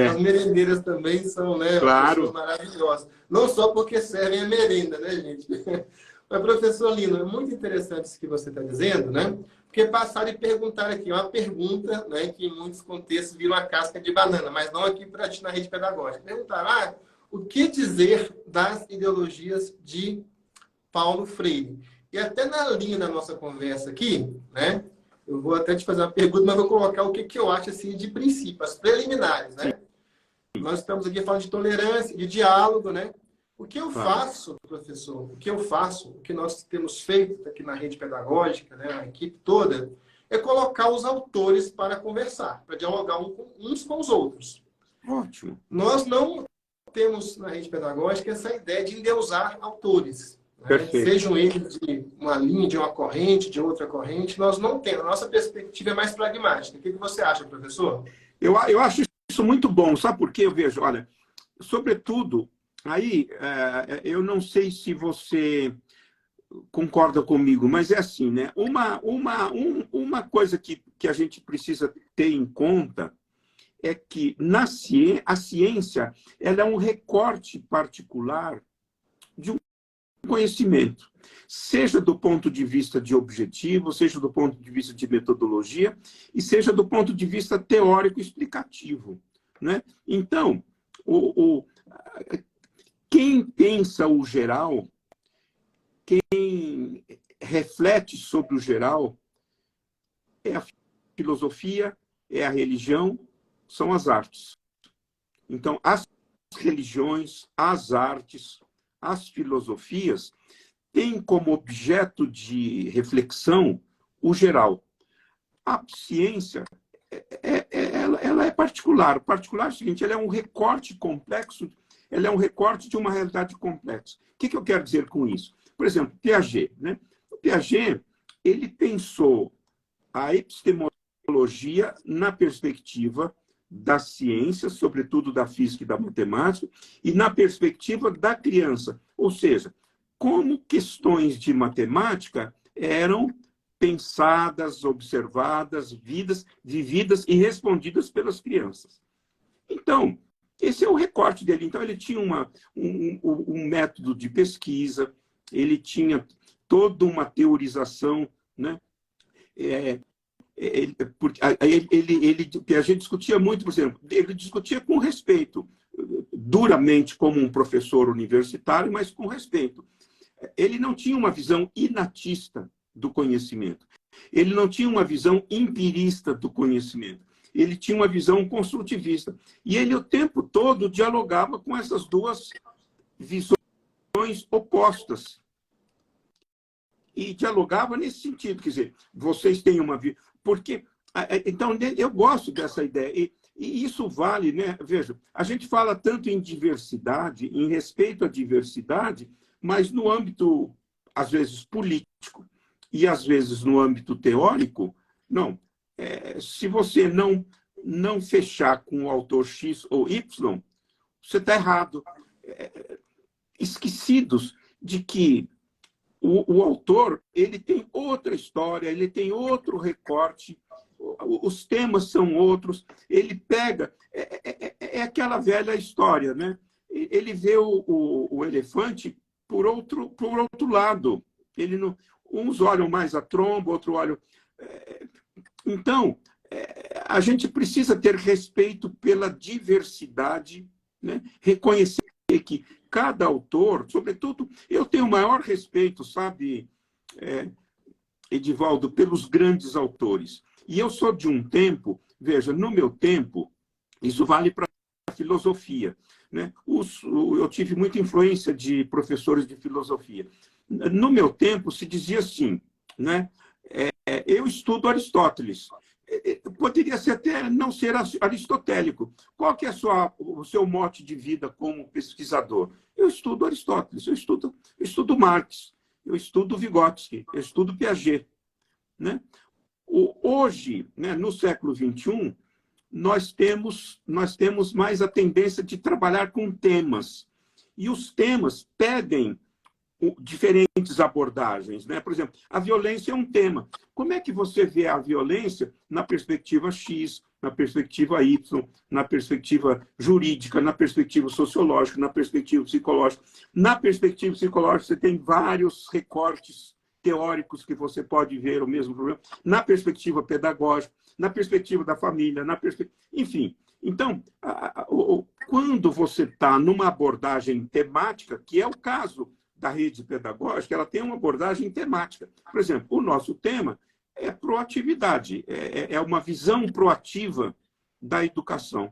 As merendeiras também são, né, claro, pessoas maravilhosas. Não só porque servem a merenda, né, gente? Mas, professor Lino, é muito interessante isso que você está dizendo, né? Porque passaram e perguntaram aqui, uma pergunta, né, que em muitos contextos vira uma casca de banana, mas não aqui para ti na rede pedagógica. Perguntaram, o que dizer das ideologias de Paulo Freire? E até na linha da nossa conversa aqui, né? Eu vou até te fazer uma pergunta, mas vou colocar o que eu acho assim, de princípio, as preliminares, né? Nós estamos aqui falando de tolerância, de diálogo, né? O que eu faço, professor, o que nós temos feito aqui na rede pedagógica, né, a equipe toda, é colocar os autores para conversar, para dialogar uns com os outros. Ótimo. Nós não temos na rede pedagógica essa ideia de endeusar autores. né? Perfeito. Sejam eles de uma linha, de uma corrente, de outra corrente, nós não temos. A nossa perspectiva é mais pragmática. O que você acha, professor? Eu acho isso muito bom. Sabe por quê? Eu vejo, olha, sobretudo, aí, eu não sei se você concorda comigo, mas é assim, né? Uma coisa que a gente precisa ter em conta é que a ciência ela é um recorte particular de um conhecimento, seja do ponto de vista de objetivo, seja do ponto de vista de metodologia, e seja do ponto de vista teórico explicativo, né? Então, quem pensa o geral, quem reflete sobre o geral, é a filosofia, é a religião, são as artes. Então, as religiões, as artes, as filosofias têm como objeto de reflexão o geral. A ciência, ela é particular. O particular é o seguinte, ela é um recorte complexo, ela é um recorte de uma realidade complexa. O que eu quero dizer com isso? Por exemplo, Piaget, né? O Piaget, ele pensou a epistemologia na perspectiva da ciência, sobretudo da física e da matemática, e na perspectiva da criança. Ou seja, como questões de matemática eram pensadas, observadas, vividas e respondidas pelas crianças. Então, esse é o recorte dele. Então, ele tinha um método de pesquisa, ele tinha toda uma teorização, né? A gente discutia muito, por exemplo, ele discutia com respeito, duramente como um professor universitário, mas com respeito. Ele não tinha uma visão inatista do conhecimento. Ele não tinha uma visão empirista do conhecimento. Ele tinha uma visão construtivista. E ele, o tempo todo, dialogava com essas duas visões opostas. E dialogava nesse sentido. Quer dizer, vocês têm uma... Porque, então, eu gosto dessa ideia. E isso vale, né? Veja, a gente fala tanto em diversidade, em respeito à diversidade, mas no âmbito, às vezes, político e, às vezes, no âmbito teórico, não. Se você não fechar com o autor X ou Y, você está errado. Esquecidos de que o autor ele tem outra história, ele tem outro recorte, os temas são outros, ele pega... É aquela velha história, né? Ele vê o elefante por outro lado. Ele não, uns olham mais a tromba, outros olham... Então, a gente precisa ter respeito pela diversidade, né? Reconhecer que cada autor, sobretudo, eu tenho o maior respeito, sabe, Edivaldo, pelos grandes autores. E eu sou de um tempo, veja, no meu tempo, isso vale para a filosofia, né? Eu tive muita influência de professores de filosofia. No meu tempo, se dizia assim, né? Eu estudo Aristóteles. Poderia ser até não ser aristotélico. Qual que é o seu mote de vida como pesquisador? Eu estudo Aristóteles, eu estudo Marx, eu estudo Vygotsky, eu estudo Piaget, né? Hoje, né, no século XXI, nós temos mais a tendência de trabalhar com temas. E os temas pedem diferentes abordagens, né? Por exemplo, a violência é um tema. Como é que você vê a violência na perspectiva X, na perspectiva Y, na perspectiva jurídica, na perspectiva sociológica, na perspectiva psicológica? Na perspectiva psicológica, você tem vários recortes teóricos que você pode ver o mesmo problema. Na perspectiva pedagógica, na perspectiva da família, enfim. Então, quando você está numa abordagem temática, que é o caso da rede pedagógica, ela tem uma abordagem temática. Por exemplo, o nosso tema é proatividade, é uma visão proativa da educação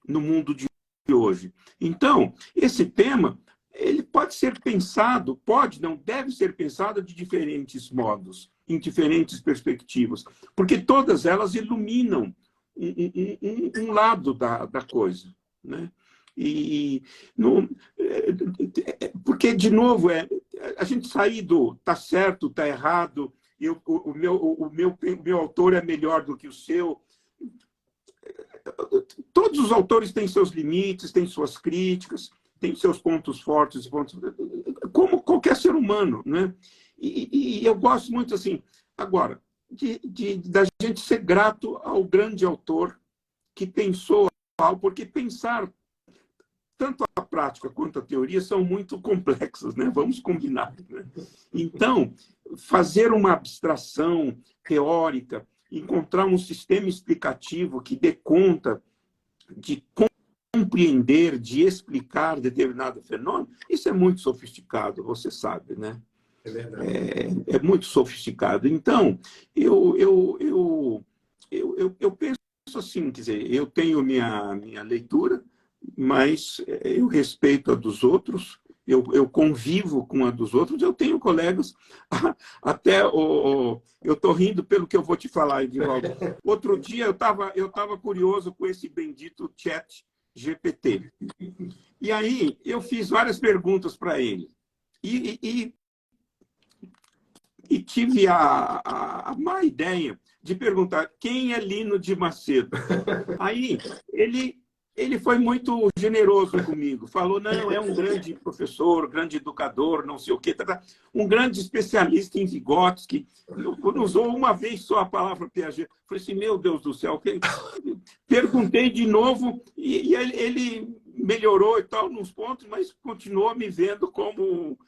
no mundo de hoje. Então, esse tema, ele pode ser pensado, não, deve ser pensado de diferentes modos, em diferentes perspectivas, porque todas elas iluminam um lado da coisa, né? Porque, de novo, a gente sair do tá certo, tá errado, o meu autor é melhor do que o seu. Todos os autores têm seus limites, têm suas críticas, têm seus pontos fortes, como qualquer ser humano, né? E eu gosto muito, assim, agora, da gente ser grato ao grande autor que pensou algo, porque pensar, tanto a prática quanto a teoria, são muito complexos, né? Vamos combinar, né? Então, fazer uma abstração teórica, encontrar um sistema explicativo que dê conta de compreender, de explicar determinado fenômeno, isso é muito sofisticado, você sabe, né? É verdade. É muito sofisticado. Então, eu penso assim, quer dizer, eu tenho minha leitura, mas eu respeito a dos outros, eu convivo com a dos outros, eu tenho colegas, até eu estou rindo pelo que eu vou te falar, Edivaldo. Outro dia eu tava curioso com esse bendito chat GPT. E aí eu fiz várias perguntas para ele. E tive a má ideia de perguntar quem é Lino de Macedo. Aí ele foi muito generoso comigo. Falou, não, é um grande professor, grande educador, não sei o quê, um grande especialista em Vygotsky. Quando usou uma vez só a palavra Piaget, falei assim, meu Deus do céu. Perguntei de novo e ele melhorou e tal nos pontos, mas continuou me vendo como...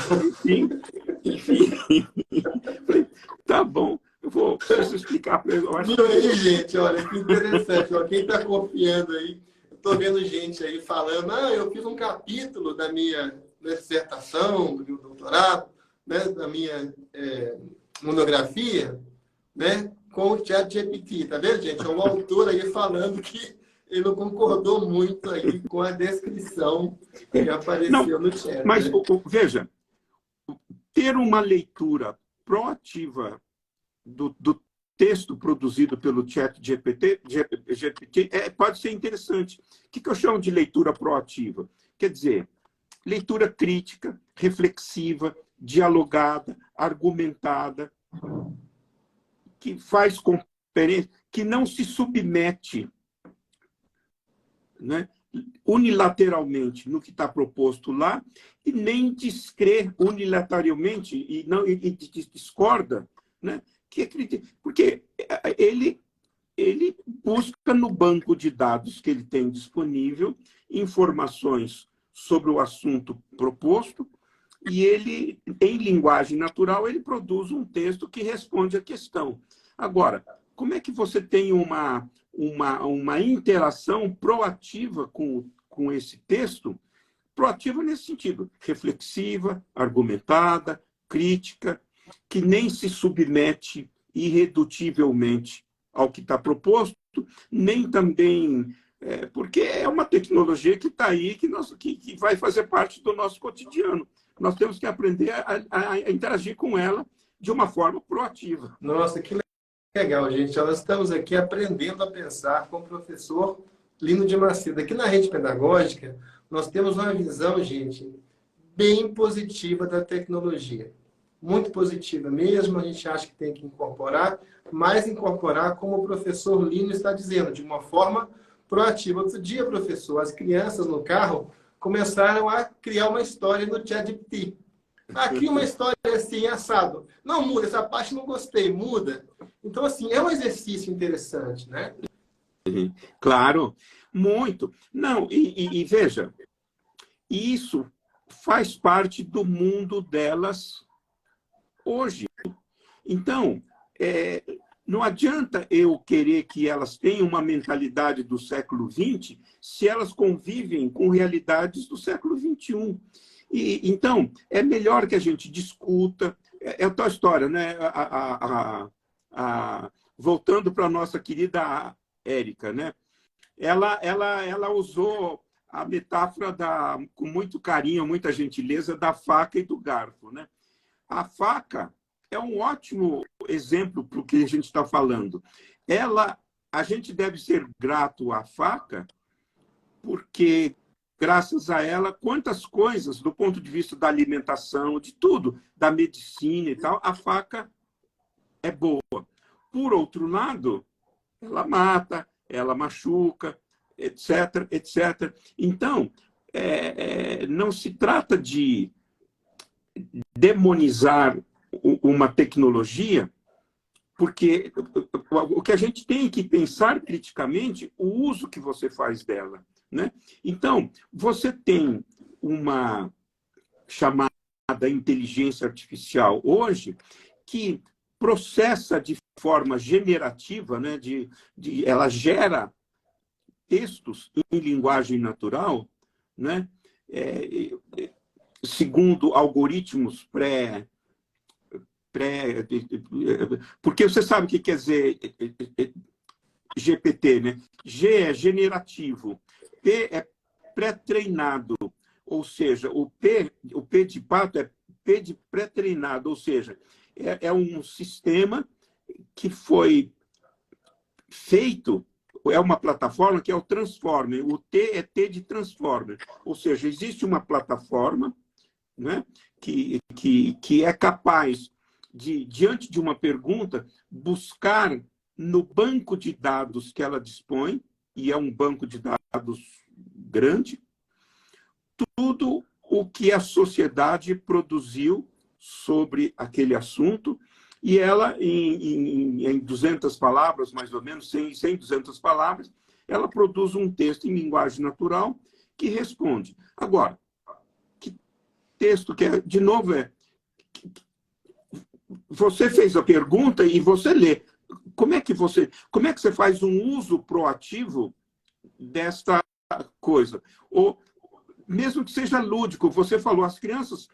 Enfim. Falei, tá bom. Preciso explicar para ele. Viu aí, gente? Olha, que interessante. Ó, quem está confiando aí, eu estou vendo gente aí falando, eu fiz um capítulo da minha dissertação, do meu doutorado, né, da minha monografia, né, com o ChatGPT. Tá vendo, gente? É um autor aí falando que ele não concordou muito aí com a descrição que apareceu no chat. Mas, né? Veja, ter uma leitura proativa do texto produzido pelo chat GPT pode ser interessante. O que eu chamo de leitura proativa? Quer dizer, leitura crítica, reflexiva, dialogada, argumentada, que faz conferência, que não se submete, né, unilateralmente no que está proposto lá e nem descrê unilateralmente e discorda, né? Porque ele busca no banco de dados que ele tem disponível informações sobre o assunto proposto e ele, em linguagem natural, ele produz um texto que responde à questão. Agora, como é que você tem uma interação proativa com esse texto? Proativa nesse sentido, reflexiva, argumentada, crítica, que nem se submete irredutivelmente ao que está proposto, nem também... porque é uma tecnologia que está aí, que vai fazer parte do nosso cotidiano. Nós temos que aprender a interagir com ela de uma forma proativa. Nossa, que legal, gente. Nós estamos aqui aprendendo a pensar com o professor Lino de Macedo. Aqui na Rede Pedagógica, nós temos uma visão, gente, bem positiva da tecnologia. Muito positiva mesmo, a gente acha que tem que incorporar, mas incorporar como o professor Lino está dizendo, de uma forma proativa. Outro dia, professor, as crianças no carro começaram a criar uma história no ChatGPT. Aqui uma história assim, assado. Não muda, essa parte não gostei, muda. Então, assim, é um exercício interessante, né? Claro, muito. Não, e veja, isso faz parte do mundo delas hoje. Então, não adianta eu querer que elas tenham uma mentalidade do século XX se elas convivem com realidades do século XXI. Então, é melhor que a gente discuta. É a tua história, né? Voltando para a nossa querida Érica, né? Ela usou a metáfora com muito carinho, muita gentileza, da faca e do garfo, né? A faca é um ótimo exemplo para o que a gente está falando. A gente deve ser grato à faca porque graças a ela, quantas coisas, do ponto de vista da alimentação, de tudo, da medicina e tal, a faca é boa. Por outro lado, ela mata, ela machuca, etc, etc. Então, não se trata de demonizar uma tecnologia, porque o que a gente tem que pensar criticamente, o uso que você faz dela, né? Então, você tem uma chamada inteligência artificial hoje que processa de forma generativa, né? Ela gera textos em linguagem natural, né? Segundo algoritmos porque você sabe o que quer dizer GPT, né? G é generativo, P é pré-treinado, ou seja, o P de pato é P de pré-treinado, ou seja, é um sistema que foi feito, é uma plataforma que é o Transformer, o T é T de Transformer, ou seja, existe uma plataforma, né, que é capaz de, diante de uma pergunta, buscar no banco de dados que ela dispõe, e é um banco de dados grande, tudo o que a sociedade produziu sobre aquele assunto, e ela, em 200 palavras, mais ou menos, 100, 200 palavras, ela produz um texto em linguagem natural que responde. Agora, que texto que é, de novo, você fez a pergunta e você lê. Como é que você faz um uso proativo desta coisa? Ou, mesmo que seja lúdico, você falou, as crianças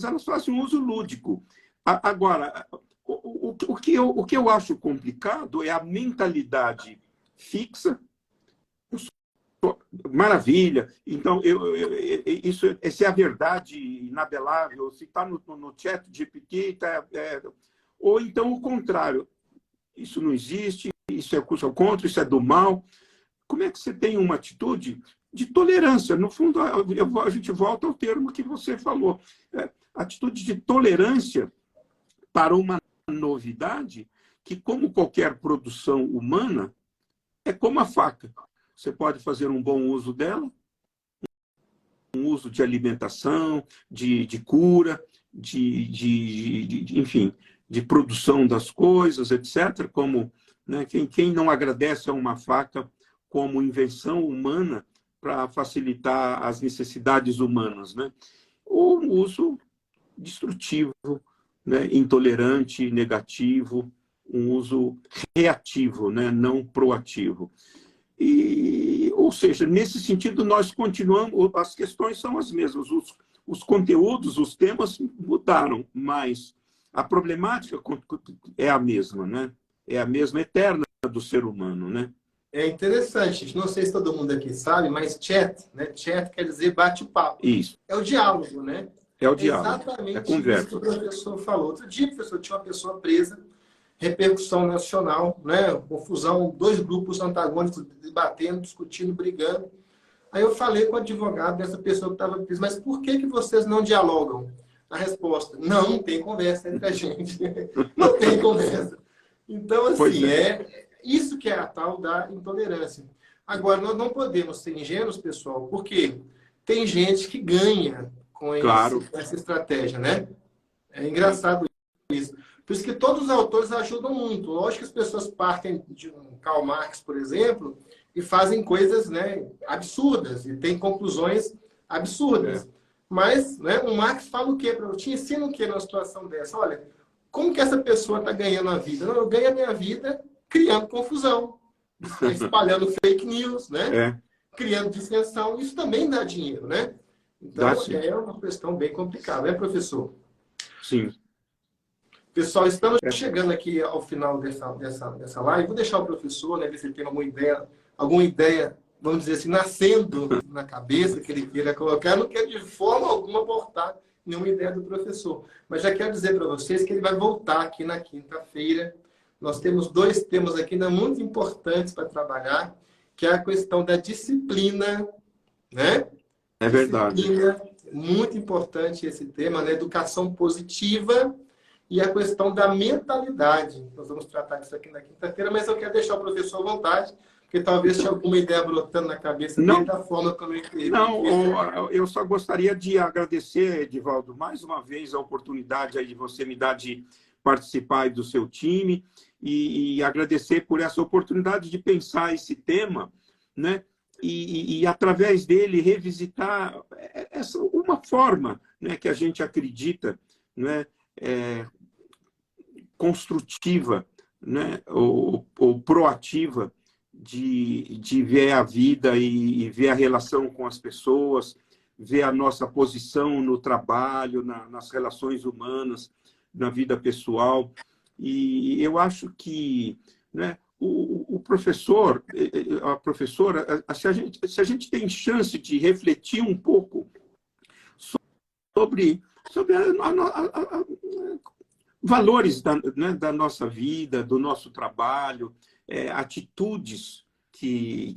elas fazem um uso lúdico. Agora, o que eu acho complicado é a mentalidade fixa. Maravilha. Então, essa é a verdade inabelável. Se está no chat GPT, ou então o contrário. Isso não existe, isso é contra, isso é do mal. Como é que você tem uma atitude de tolerância? No fundo, a gente volta ao termo que você falou. Atitude de tolerância para uma novidade que, como qualquer produção humana, é como a faca. Você pode fazer um bom uso dela, um uso de alimentação, de cura, enfim, de produção das coisas, etc. Como, né, quem não agradece a uma faca como invenção humana para facilitar as necessidades humanas, né? Ou um uso destrutivo, né, intolerante, negativo, um uso reativo, né, não proativo. Ou seja, nesse sentido, nós continuamos, as questões são as mesmas, os conteúdos, os temas mudaram, mas a problemática é a mesma, né? É a mesma eterna do ser humano, né? É interessante, não sei se todo mundo aqui sabe, mas chat, né? Chat quer dizer bate-papo. Isso. É o diálogo, né? É o diálogo. Exatamente é conversa. isso que o professor falou. Outro dia, professor, tinha uma pessoa presa, repercussão nacional, né? Confusão, dois grupos antagônicos debatendo, discutindo, brigando. Aí eu falei com o advogado dessa pessoa que estava presa, mas por que vocês não dialogam? A resposta, não tem conversa entre a gente. Não tem conversa. Então, assim, isso que é a tal da intolerância. Agora, nós não podemos ser ingênuos, pessoal, porque tem gente que ganha com essa estratégia, né? É engraçado isso. Por isso que todos os autores ajudam muito. Lógico que as pessoas partem de um Karl Marx, por exemplo, e fazem coisas, né, absurdas, e tem conclusões absurdas. Mas, né, o Marx fala o quê? Eu te ensino o quê numa situação dessa? Olha, como que essa pessoa está ganhando a vida? Não, eu ganho a minha vida criando confusão, espalhando fake news, né? Criando dissensão. Isso também dá dinheiro, né? Então, é uma questão bem complicada, né, professor? Sim. Pessoal, estamos chegando aqui ao final dessa live. Vou deixar o professor, né, ver se ele tem alguma ideia, vamos dizer assim, nascendo na cabeça que ele queira colocar. Eu não quero de forma alguma abortar nenhuma ideia do professor. Mas já quero dizer para vocês que ele vai voltar aqui na quinta-feira. Nós temos dois temas aqui ainda muito importantes para trabalhar, que é a questão da disciplina né? É verdade. Disciplina, muito importante esse tema, né? Educação positiva e a questão da mentalidade. Nós vamos tratar disso aqui na quinta-feira, mas eu quero deixar o professor à vontade, porque talvez tinha alguma ideia brotando na cabeça dele Não, da forma como eu entendi. não, eu só gostaria de agradecer, Edivaldo, mais uma vez a oportunidade aí de você me dar de participar aí do seu time e agradecer por essa oportunidade de pensar esse tema, né? E através dele revisitar uma forma, né, que a gente acredita, né, construtiva, né, ou proativa de ver a vida e ver a relação com as pessoas, ver a nossa posição no trabalho, nas relações humanas, na vida pessoal. E eu acho que, né, o professor, a professora, se a gente tem chance de refletir um pouco sobre valores né, da nossa vida, do nosso trabalho, atitudes que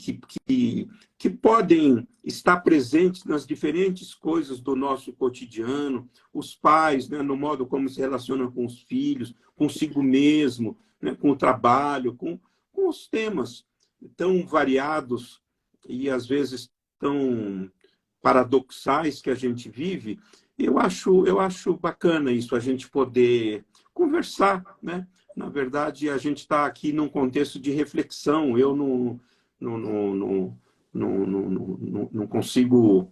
podem estar presentes nas diferentes coisas do nosso cotidiano, os pais, né, no modo como se relacionam com os filhos, consigo mesmo, né, com o trabalho, com os temas tão variados e, às vezes, tão paradoxais que a gente vive. Eu acho bacana isso, a gente poder conversar, né? Na verdade, a gente está aqui num contexto de reflexão. Eu não consigo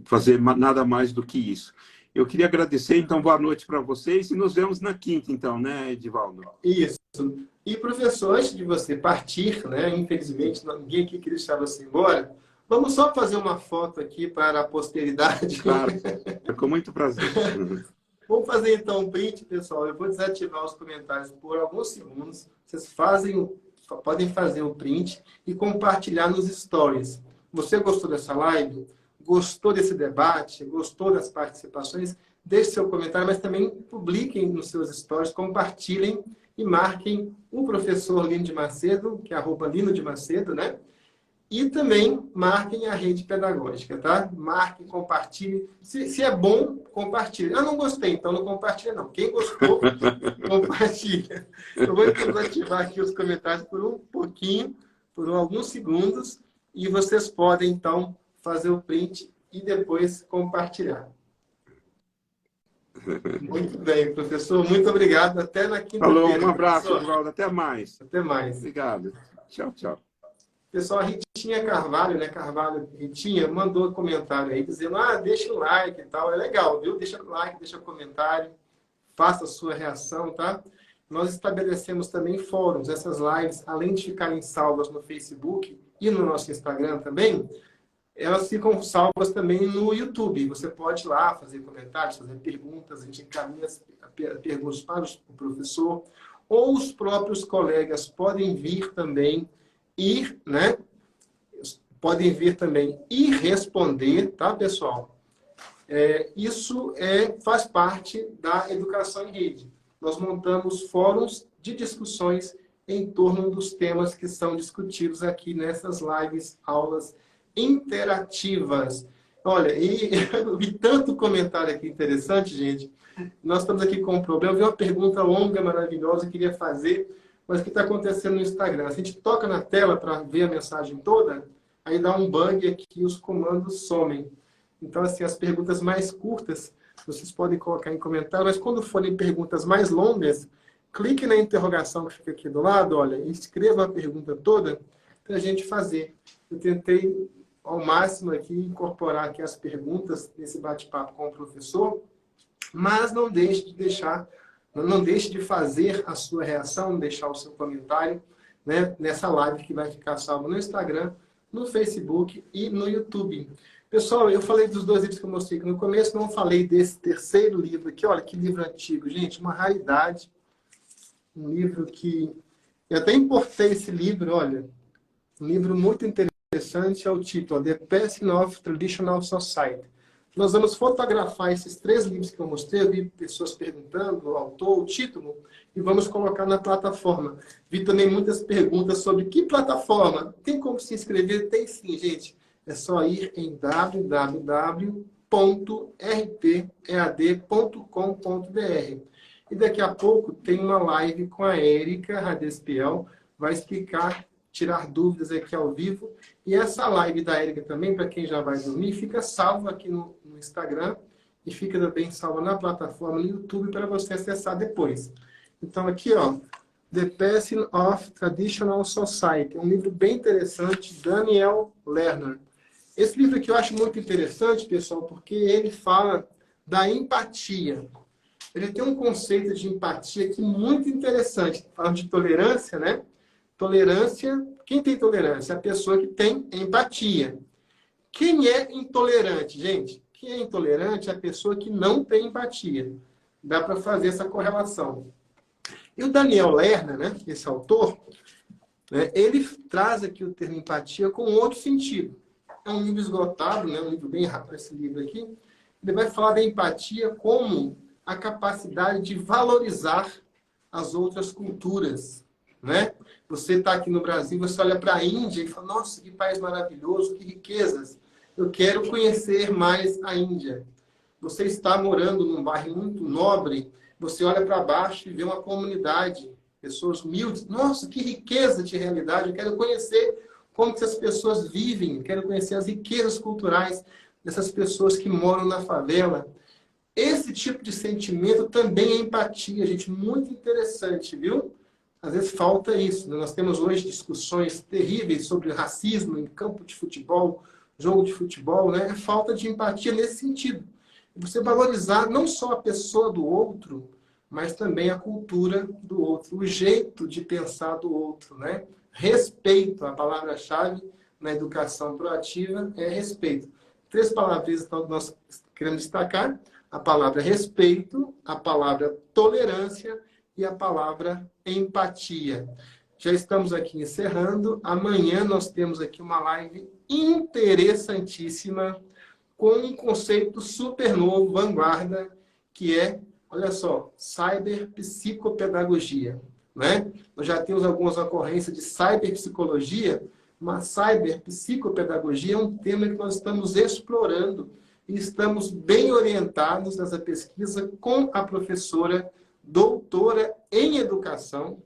fazer nada mais do que isso. Eu queria agradecer, então, boa noite para vocês e nos vemos na quinta, então, né, Edivaldo? Isso. E, professor, antes de você partir, né? Infelizmente, ninguém aqui queria deixar você embora. Vamos só fazer uma foto aqui para a posteridade. Claro, com muito prazer. Vamos fazer então um print, pessoal. Eu vou desativar os comentários por alguns segundos. Vocês podem fazer o print e compartilhar nos stories. Você gostou dessa live? Gostou desse debate? Gostou das participações? Deixe seu comentário, mas também publiquem nos seus stories, compartilhem e marquem o professor Lino de Macedo, que é @Lino de Macedo, né? E também marquem a rede pedagógica, tá? Marquem, compartilhem. Se é bom, compartilhe. Ah, não gostei, então não compartilha, não. Quem gostou, compartilha. Eu vou desativar aqui os comentários por um pouquinho, por alguns segundos, e vocês podem, então, fazer o print e depois compartilhar. Muito bem, professor. Muito obrigado. Até na quinta-feira. Falou, um abraço, Edivaldo. Até mais. Até mais. Obrigado. Tchau, tchau. Pessoal, a Ritinha Carvalho, né? Ritinha, mandou comentário aí dizendo, deixa o like e tal. É legal, viu? Deixa o like, deixa o comentário, faça a sua reação, tá? Nós estabelecemos também fóruns. Essas lives, além de ficarem salvas no Facebook e no nosso Instagram também, elas ficam salvas também no YouTube. Você pode ir lá fazer comentários, fazer perguntas, a gente encaminha as perguntas para o professor, ou os próprios colegas podem vir também né? Podem vir também e responder, tá, pessoal? Isso faz parte da educação em rede. Nós montamos fóruns de discussões em torno dos temas que são discutidos aqui nessas lives, aulas interativas. Olha, e eu vi tanto comentário aqui interessante, gente. Nós estamos aqui com um problema. Eu vi uma pergunta longa, maravilhosa, eu queria fazer, mas o que está acontecendo no Instagram? Se a gente toca na tela para ver a mensagem toda, aí dá um bug aqui e os comandos somem. Então, assim, as perguntas mais curtas, vocês podem colocar em comentário, mas quando forem perguntas mais longas, clique na interrogação que fica aqui do lado, olha, e escreva a pergunta toda para a gente fazer. Eu tentei, ao máximo, aqui incorporar aqui as perguntas nesse bate-papo com o professor, mas não deixe de fazer a sua reação, deixar o seu comentário, né, nessa live que vai ficar salva no Instagram, no Facebook e no YouTube. Pessoal, eu falei dos 2 livros que eu mostrei aqui no começo, não falei desse terceiro livro aqui. Olha que livro antigo, gente, uma raridade. Um livro que... Eu até importei esse livro, olha. Um livro muito interessante, é o título, The Passing of Traditional Society. Nós vamos fotografar esses 3 livros que eu mostrei. Eu vi pessoas perguntando o autor, o título, e vamos colocar na plataforma. Vi também muitas perguntas sobre que plataforma. Tem como se inscrever? Tem sim, gente. É só ir em www.rpead.com.br. E daqui a pouco tem uma live com a Érica Radespiel, vai explicar, tirar dúvidas aqui ao vivo. E essa live da Érica também, para quem já vai dormir, fica salva aqui no Instagram e fica também salva na plataforma no YouTube para você acessar depois. Então aqui, ó, The Passing of Traditional Society, um livro bem interessante, Daniel Lerner. Esse livro aqui eu acho muito interessante, pessoal, porque ele fala da empatia. Ele tem um conceito de empatia aqui muito interessante. Falando de tolerância, né? Tolerância, quem tem tolerância? A pessoa que tem empatia. Quem é intolerante, gente? Quem é intolerante é a pessoa que não tem empatia. Dá para fazer essa correlação. E o Daniel Lerner, né, esse autor, né, ele traz aqui o termo empatia com outro sentido. É um livro esgotado, né, um livro bem rápido, esse livro aqui. Ele vai falar da empatia como a capacidade de valorizar as outras culturas, né? Você está aqui no Brasil, você olha para a Índia e fala, nossa, que país maravilhoso, que riquezas. Eu quero conhecer mais a Índia. Você está morando num bairro muito nobre, você olha para baixo e vê uma comunidade, pessoas humildes. Nossa, que riqueza de realidade. Eu quero conhecer como que essas pessoas vivem. Eu quero conhecer as riquezas culturais dessas pessoas que moram na favela. Esse tipo de sentimento também é empatia, gente. Muito interessante, viu? Às vezes falta isso, né? Nós temos hoje discussões terríveis sobre racismo em campo de futebol, jogo de futebol, né? É falta de empatia nesse sentido. Você valorizar não só a pessoa do outro, mas também a cultura do outro, o jeito de pensar do outro, né? Respeito, a palavra-chave na educação proativa é respeito. 3 palavras então, que nós queremos destacar: a palavra respeito, a palavra tolerância e a palavra empatia. Já estamos aqui encerrando. Amanhã nós temos aqui uma live interessantíssima com um conceito super novo, vanguarda, que é, olha só, cyberpsicopedagogia, né? Nós já temos algumas ocorrências de cyberpsicologia, mas cyberpsicopedagogia é um tema que nós estamos explorando e estamos bem orientados nessa pesquisa com a professora doutora em educação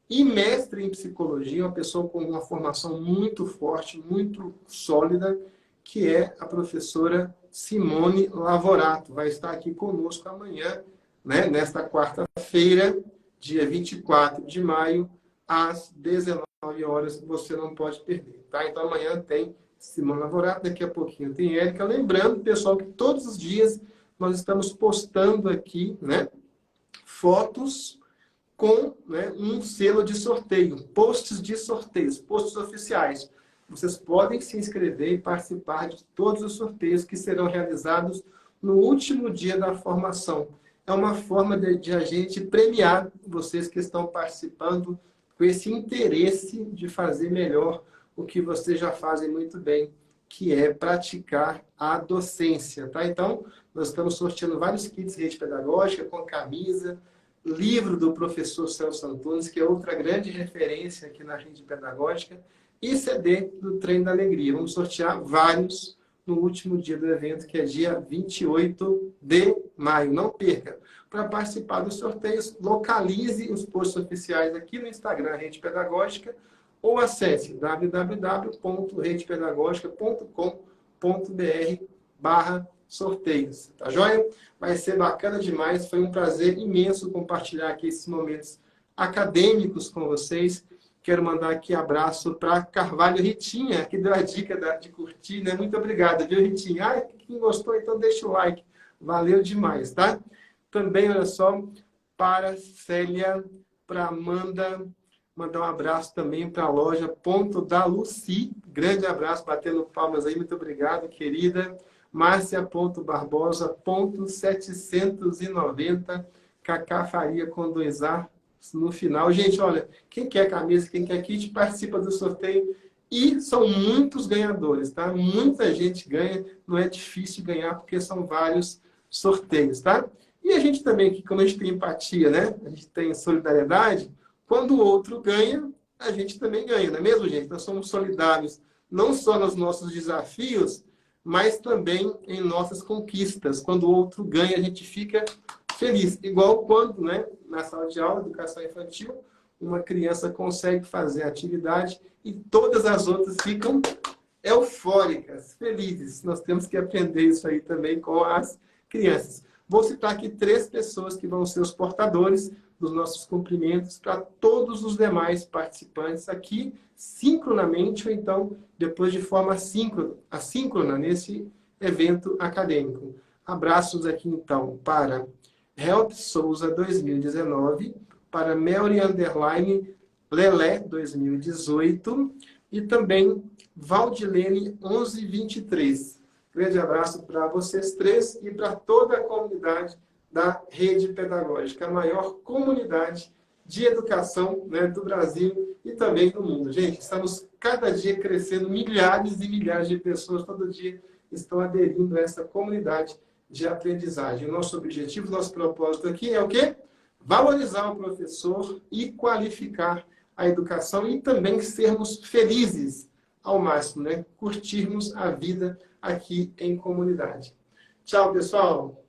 e mestre em psicologia, uma pessoa com uma formação muito forte, muito sólida, que é a professora Simone Lavorato. Vai estar aqui conosco amanhã, né, nesta quarta-feira, dia 24 de maio, às 19 horas, você não pode perder. Tá? Então amanhã tem Simone Lavorato, daqui a pouquinho tem Érica. Lembrando, pessoal, que todos os dias nós estamos postando aqui, né, fotos com, né, um selo de sorteio, posts de sorteios, posts oficiais. Vocês podem se inscrever e participar de todos os sorteios que serão realizados no último dia da formação. É uma forma de a gente premiar vocês que estão participando com esse interesse de fazer melhor o que vocês já fazem muito bem, que é praticar a docência. Tá? Então, nós estamos sorteando vários kits de rede pedagógica com camisa, livro do professor Celso Antunes, que é outra grande referência aqui na rede pedagógica, e CD do Trem da Alegria. Vamos sortear vários no último dia do evento, que é dia 28 de maio. Não perca. Para participar dos sorteios, localize os posts oficiais aqui no Instagram, Rede Pedagógica, ou acesse www.redepedagógica.com.br/sorteios. Tá joia? Vai ser bacana demais. Foi um prazer imenso compartilhar aqui esses momentos acadêmicos com vocês. Quero mandar aqui abraço para Carvalho Ritinha, que deu a dica de curtir, né? Muito obrigado, viu, Ritinha? Ah, quem gostou, então deixa o like. Valeu demais, tá? Também, olha só, para Célia, para Amanda, mandar um abraço também para a loja Ponto da Luci. Grande abraço, batendo palmas aí, muito obrigado, querida. Márcia Ponto Barbosa, ponto 790, Cacá Faria com 2A no final. Gente, olha, quem quer camisa, quem quer kit, participa do sorteio. E são muitos ganhadores, tá? Muita gente ganha, não é difícil ganhar, porque são vários sorteios, tá? E a gente também, aqui, como a gente tem empatia, né? A gente tem solidariedade, quando o outro ganha, a gente também ganha, não é mesmo, gente? Nós somos solidários não só nos nossos desafios, mas também em nossas conquistas. Quando o outro ganha, a gente fica feliz. Igual quando, né, na sala de aula, educação infantil, uma criança consegue fazer a atividade e todas as outras ficam eufóricas, felizes. Nós temos que aprender isso aí também com as crianças. Vou citar aqui 3 pessoas que vão ser os portadores dos nossos cumprimentos para todos os demais participantes aqui, sincronamente, ou então depois de forma assíncrona nesse evento acadêmico. Abraços aqui, então, para Help Souza 2019, para Melry Underline Lelé 2018 e também Valdilene 1123. Grande abraço para vocês 3 e para toda a comunidade da Rede Pedagógica, a maior comunidade de educação, né, do Brasil e também do mundo. Gente, estamos cada dia crescendo, milhares e milhares de pessoas todo dia estão aderindo a essa comunidade de aprendizagem. O nosso objetivo, nosso propósito aqui é o quê? Valorizar o professor e qualificar a educação e também sermos felizes ao máximo, né? Curtirmos a vida aqui em comunidade. Tchau, pessoal!